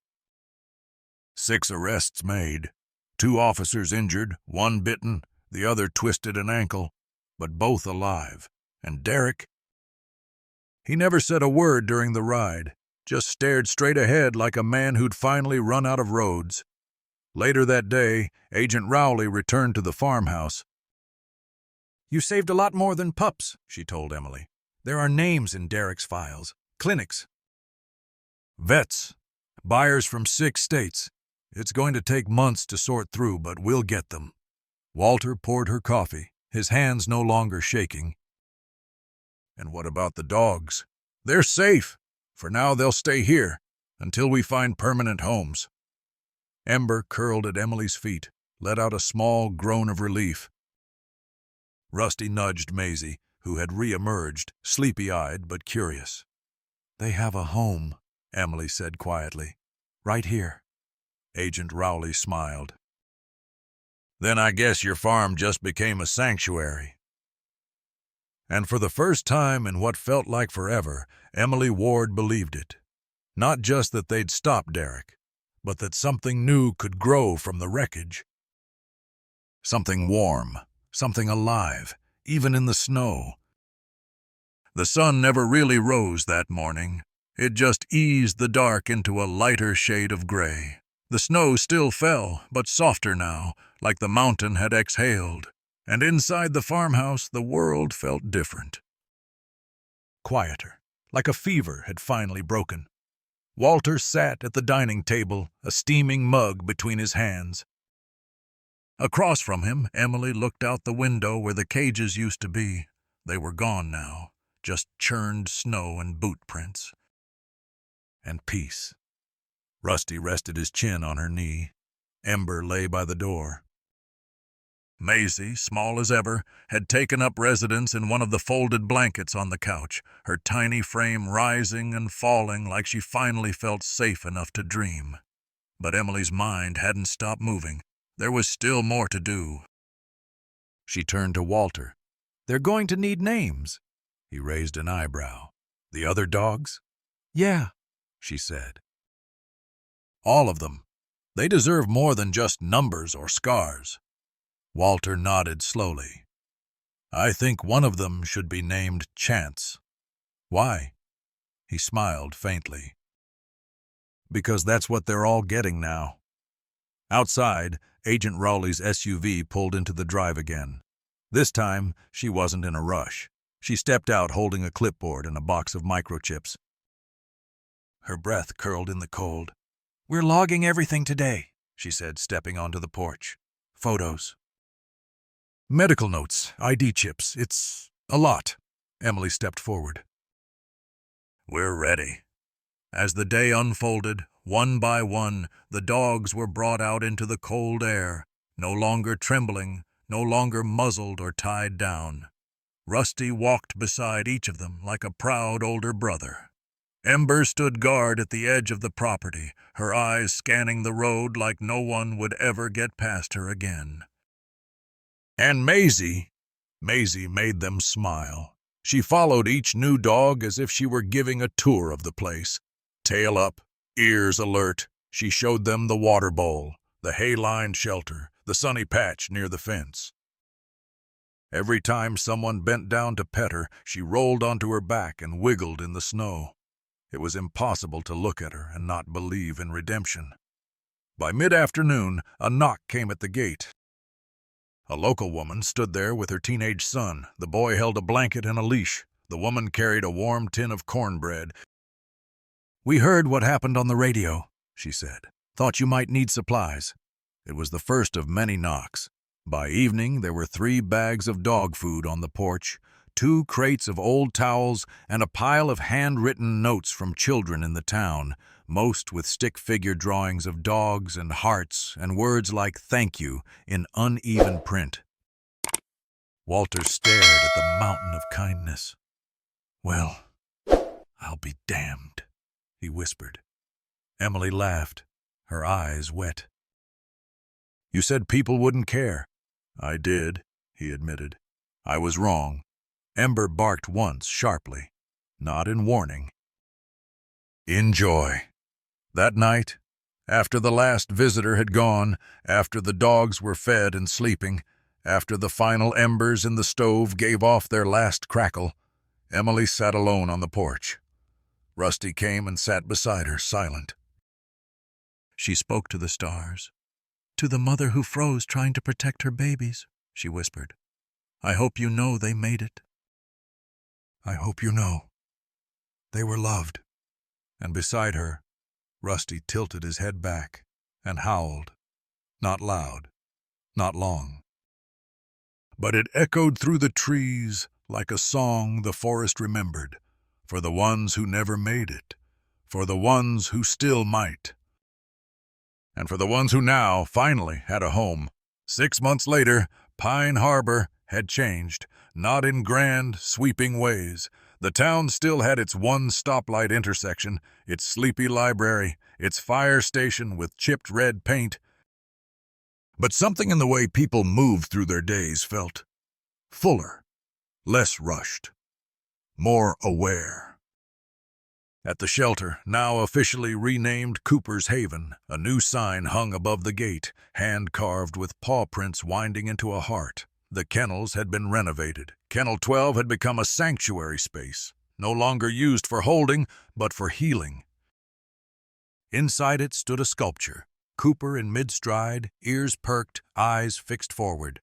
6 arrests made, 2 officers injured, 1 bitten, the other twisted an ankle, but both alive. And Derek? He never said a word during the ride, just stared straight ahead like a man who'd finally run out of roads. Later that day, Agent Rowley returned to the farmhouse. "You saved a lot more than pups," she told Emily. "There are names in Derek's files, clinics, vets, buyers from 6 states. It's going to take months to sort through, but we'll get them." Walter poured her coffee, his hands no longer shaking. "And what about the dogs? They're safe. For now, they'll stay here, until we find permanent homes." Ember curled at Emily's feet, let out a small groan of relief. Rusty nudged Maisie, who had re-emerged, sleepy-eyed but curious. "They have a home," Emily said quietly. "Right here." Agent Rowley smiled. "Then I guess your farm just became a sanctuary." And for the first time in what felt like forever, Emily Ward believed it. Not just that they'd stopped Derek, but that something new could grow from the wreckage. Something warm, something alive, even in the snow. The sun never really rose that morning. It just eased the dark into a lighter shade of gray. The snow still fell, but softer now, like the mountain had exhaled. And inside the farmhouse, the world felt different. Quieter, like a fever had finally broken. Walter sat at the dining table, a steaming mug between his hands. Across from him, Emily looked out the window where the cages used to be. They were gone now, just churned snow and boot prints. And peace. Rusty rested his chin on her knee. Ember lay by the door. Maisie, small as ever, had taken up residence in one of the folded blankets on the couch, her tiny frame rising and falling like she finally felt safe enough to dream. But Emily's mind hadn't stopped moving. There was still more to do. She turned to Walter. "They're going to need names." He raised an eyebrow. "The other dogs?" "Yeah," she said. "All of them. They deserve more than just numbers or scars." Walter nodded slowly. "I think one of them should be named Chance." "Why?" He smiled faintly. "Because that's what they're all getting now." Outside, Agent Rowley's SUV pulled into the drive again. This time, she wasn't in a rush. She stepped out holding a clipboard and a box of microchips. Her breath curled in the cold. "We're logging everything today," she said, stepping onto the porch. "Photos. Medical notes, ID chips. It's a lot." Emily stepped forward. "We're ready." As the day unfolded, one by one, the dogs were brought out into the cold air, no longer trembling, no longer muzzled or tied down. Rusty walked beside each of them like a proud older brother. Ember stood guard at the edge of the property, her eyes scanning the road like no one would ever get past her again. And Maisie made them smile. She followed each new dog as if she were giving a tour of the place. Tail up, ears alert, she showed them the water bowl, the hay-lined shelter, the sunny patch near the fence. Every time someone bent down to pet her, she rolled onto her back and wiggled in the snow. It was impossible to look at her and not believe in redemption. By mid-afternoon, a knock came at the gate. A local woman stood there with her teenage son. The boy held a blanket and a leash. The woman carried a warm tin of cornbread. "We heard what happened on the radio," she said. "Thought you might need supplies." It was the first of many knocks. By evening, there were 3 bags of dog food on the porch, 2 crates of old towels, and a pile of handwritten notes from children in the town, most with stick figure drawings of dogs and hearts and words like "thank you" in uneven print. Walter stared at the mountain of kindness. "Well, I'll be damned," he whispered. Emily laughed, her eyes wet. "You said people wouldn't care." "I did," he admitted. "I was wrong." Ember barked once, sharply, not in warning. "Enjoy." That night, after the last visitor had gone, after the dogs were fed and sleeping, after the final embers in the stove gave off their last crackle, Emily sat alone on the porch. Rusty came and sat beside her, silent. She spoke to the stars. "To the mother who froze trying to protect her babies," she whispered. "I hope you know they made it. I hope you know they were loved." And beside her, Rusty tilted his head back and howled. Not loud, not long. But it echoed through the trees like a song the forest remembered, for the ones who never made it, for the ones who still might, and for the ones who now finally had a home. 6 months later, Pine Harbor had changed, not in grand, sweeping ways. The town still had its one stoplight intersection, its sleepy library, its fire station with chipped red paint. But something in the way people moved through their days felt fuller, less rushed, more aware. At the shelter, now officially renamed Cooper's Haven, a new sign hung above the gate, hand-carved with paw prints winding into a heart. The kennels had been renovated. Kennel 12 had become a sanctuary space, no longer used for holding, but for healing. Inside it stood a sculpture, Cooper in mid-stride, ears perked, eyes fixed forward.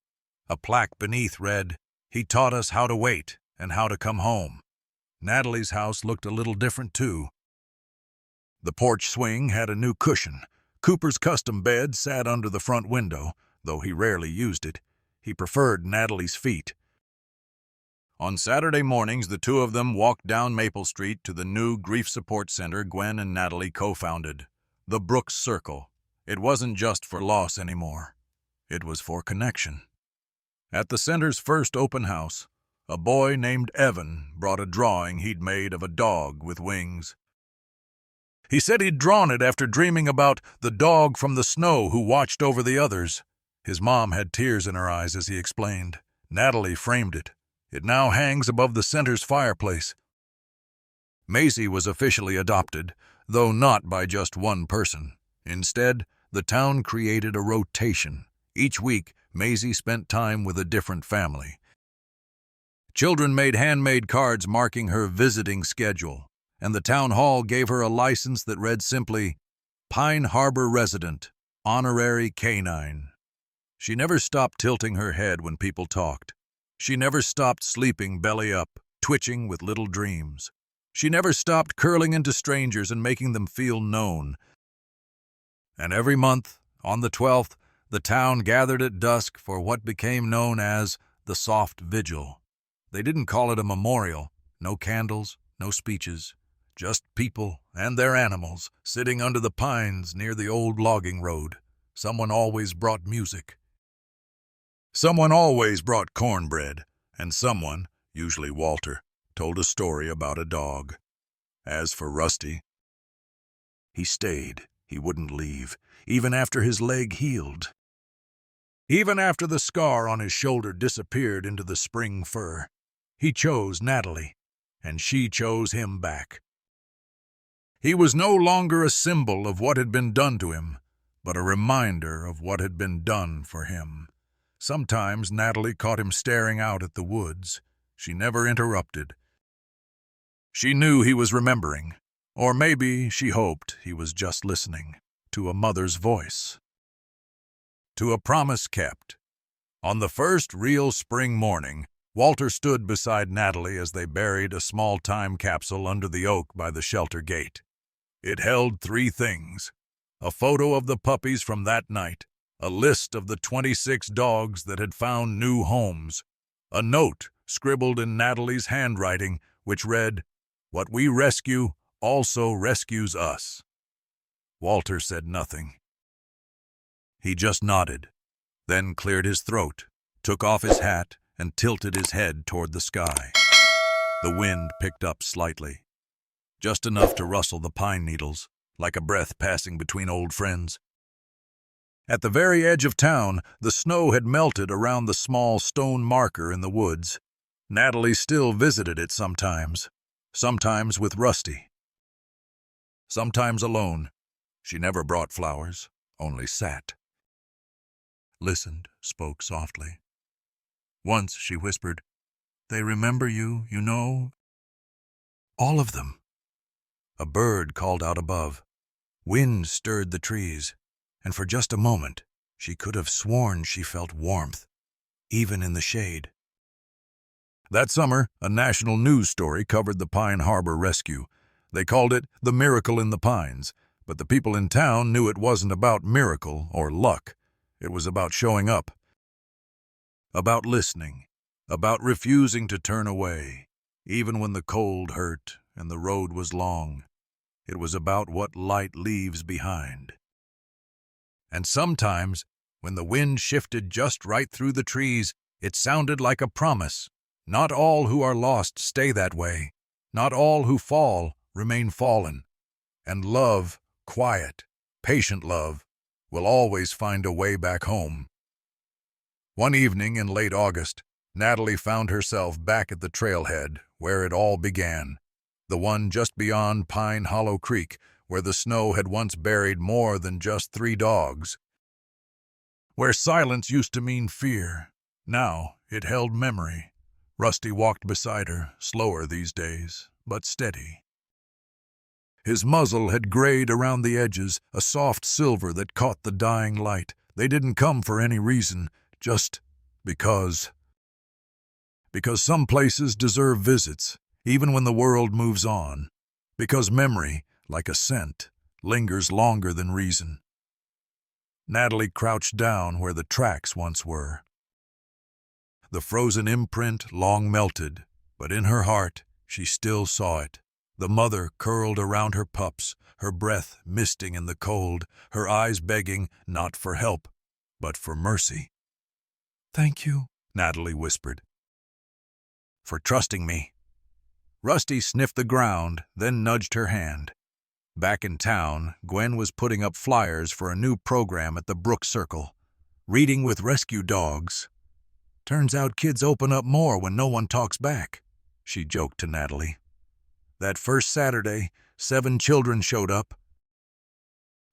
A plaque beneath read, "He taught us how to wait and how to come home." Natalie's house looked a little different, too. The porch swing had a new cushion. Cooper's custom bed sat under the front window, though he rarely used it. He preferred Natalie's feet. On Saturday mornings, the two of them walked down Maple Street to the new grief support center Gwen and Natalie co-founded, the Brooks Circle. It wasn't just for loss anymore. It was for connection. At the center's first open house, a boy named Evan brought a drawing he'd made of a dog with wings. He said he'd drawn it after dreaming about the dog from the snow who watched over the others. His mom had tears in her eyes as he explained. Natalie framed it. It now hangs above the center's fireplace. Maisie was officially adopted, though not by just one person. Instead, the town created a rotation. Each week, Maisie spent time with a different family. Children made handmade cards marking her visiting schedule, and the town hall gave her a license that read simply, "Pine Harbor Resident, Honorary Canine." She never stopped tilting her head when people talked. She never stopped sleeping belly up, twitching with little dreams. She never stopped curling into strangers and making them feel known. And every month, on the 12th, the town gathered at dusk for what became known as the Soft Vigil. They didn't call it a memorial. No candles, no speeches. Just people and their animals sitting under the pines near the old logging road. Someone always brought music. Someone always brought cornbread, and someone, usually Walter, told a story about a dog. As for Rusty, he stayed. He wouldn't leave, even after his leg healed. Even after the scar on his shoulder disappeared into the spring fur. He chose Natalie, and she chose him back. He was no longer a symbol of what had been done to him, but a reminder of what had been done for him. Sometimes Natalie caught him staring out at the woods. She never interrupted. She knew he was remembering, or maybe she hoped he was just listening to a mother's voice. To a promise kept. On the first real spring morning, Walter stood beside Natalie as they buried a small time capsule under the oak by the shelter gate. It held 3 things: a photo of the puppies from that night, a list of the 26 dogs that had found new homes, a note scribbled in Natalie's handwriting which read, "What we rescue also rescues us." Walter said nothing. He just nodded, then cleared his throat, took off his hat, and tilted his head toward the sky. The wind picked up slightly, just enough to rustle the pine needles, like a breath passing between old friends. At the very edge of town, the snow had melted around the small stone marker in the woods. Natalie still visited it sometimes with Rusty. Sometimes alone. She never brought flowers, only sat. Listened, spoke softly. Once she whispered, "They remember you, you know. All of them." A bird called out above. Wind stirred the trees, and for just a moment she could have sworn she felt warmth, even in the shade. That summer, a national news story covered the Pine Harbor rescue. They called it the Miracle in the Pines, but the people in town knew it wasn't about miracle or luck. It was about showing up, about listening, about refusing to turn away, even when the cold hurt and the road was long. It was about what light leaves behind. And sometimes, when the wind shifted just right through the trees, it sounded like a promise. Not all who are lost stay that way. Not all who fall remain fallen. And love, quiet, patient love, will always find a way back home. One evening in late August, Natalie found herself back at the trailhead where it all began, the one just beyond Pine Hollow Creek, where the snow had once buried more than just 3 dogs. Where silence used to mean fear, now it held memory. Rusty walked beside her, slower these days, but steady. His muzzle had grayed around the edges, a soft silver that caught the dying light. They didn't come for any reason, just because. Because some places deserve visits, even when the world moves on. Because memory, like a scent, lingers longer than reason. Natalie crouched down where the tracks once were. The frozen imprint long melted, but in her heart she still saw it. The mother curled around her pups, her breath misting in the cold, her eyes begging not for help, but for mercy. "Thank you," Natalie whispered. "For trusting me." Rusty sniffed the ground, then nudged her hand. Back in town, Gwen was putting up flyers for a new program at the Brook Circle. Reading with rescue dogs. "Turns out kids open up more when no one talks back," she joked to Natalie. That first Saturday, 7 children showed up.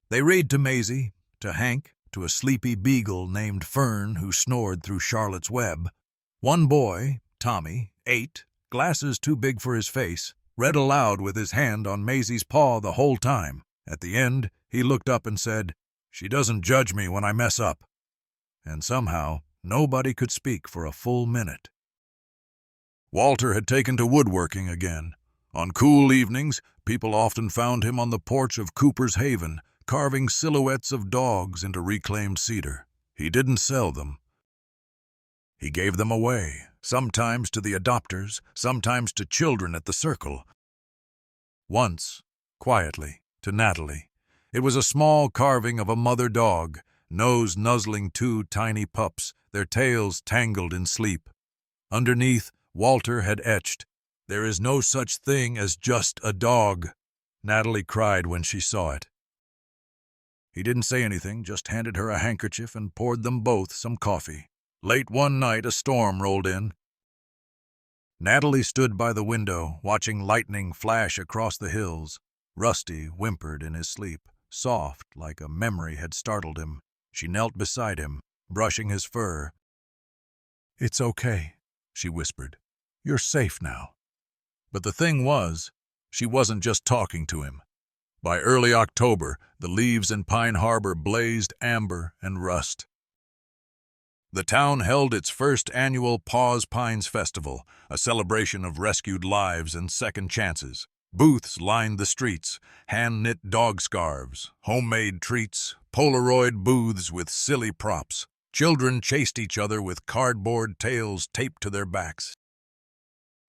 They read to Maisie, to Hank, to a sleepy beagle named Fern who snored through Charlotte's Web. One boy, Tommy, 8, glasses too big for his face, read aloud with his hand on Maisie's paw the whole time. At the end, he looked up and said, "She doesn't judge me when I mess up." And somehow, nobody could speak for a full minute. Walter had taken to woodworking again. On cool evenings, people often found him on the porch of Cooper's Haven, carving silhouettes of dogs into reclaimed cedar. He didn't sell them. He gave them away, sometimes to the adopters, sometimes to children at the circle. Once, quietly, to Natalie. It was a small carving of a mother dog, nose nuzzling 2 tiny pups, their tails tangled in sleep. Underneath, Walter had etched, "There is no such thing as just a dog." Natalie cried when she saw it. He didn't say anything, just handed her a handkerchief and poured them both some coffee. Late one night, a storm rolled in. Natalie stood by the window, watching lightning flash across the hills. Rusty whimpered in his sleep, soft like a memory had startled him. She knelt beside him, brushing his fur. "It's okay," she whispered. "You're safe now." But the thing was, she wasn't just talking to him. By early October, the leaves in Pine Harbor blazed amber and rust. The town held its first annual Paws Pines Festival, a celebration of rescued lives and second chances. Booths lined the streets, hand-knit dog scarves, homemade treats, Polaroid booths with silly props. Children chased each other with cardboard tails taped to their backs.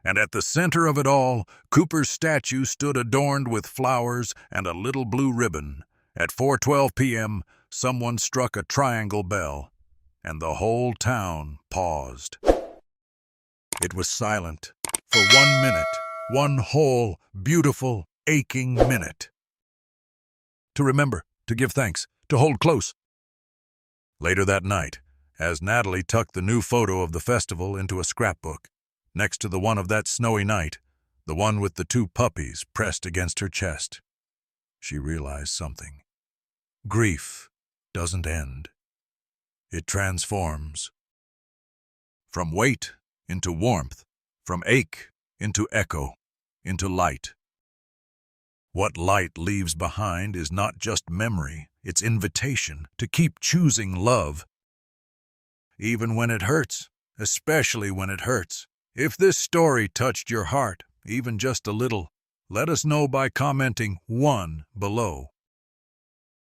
And at the center of it all, Cooper's statue stood adorned with flowers and a little blue ribbon. At 4:12 p.m., someone struck a triangle bell, and the whole town paused. It was silent for 1 minute, one whole, beautiful, aching minute. To remember, to give thanks, to hold close. Later that night, as Natalie tucked the new photo of the festival into a scrapbook, next to the one of that snowy night, the one with the 2 puppies pressed against her chest, she realized something. Grief doesn't end. It transforms. From weight into warmth, from ache into echo, into light. What light leaves behind is not just memory, it's invitation to keep choosing love. Even when it hurts, especially when it hurts. If this story touched your heart, even just a little, let us know by commenting 1 below.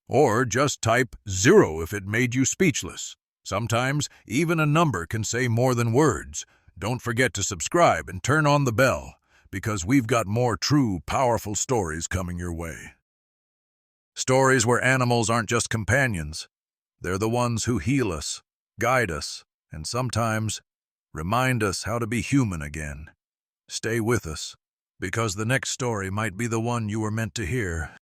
Or just type 0 if it made you speechless. Sometimes, even a number can say more than words. Don't forget to subscribe and turn on the bell, because we've got more true, powerful stories coming your way. Stories where animals aren't just companions. They're the ones who heal us, guide us, and sometimes remind us how to be human again. Stay with us, because the next story might be the one you were meant to hear.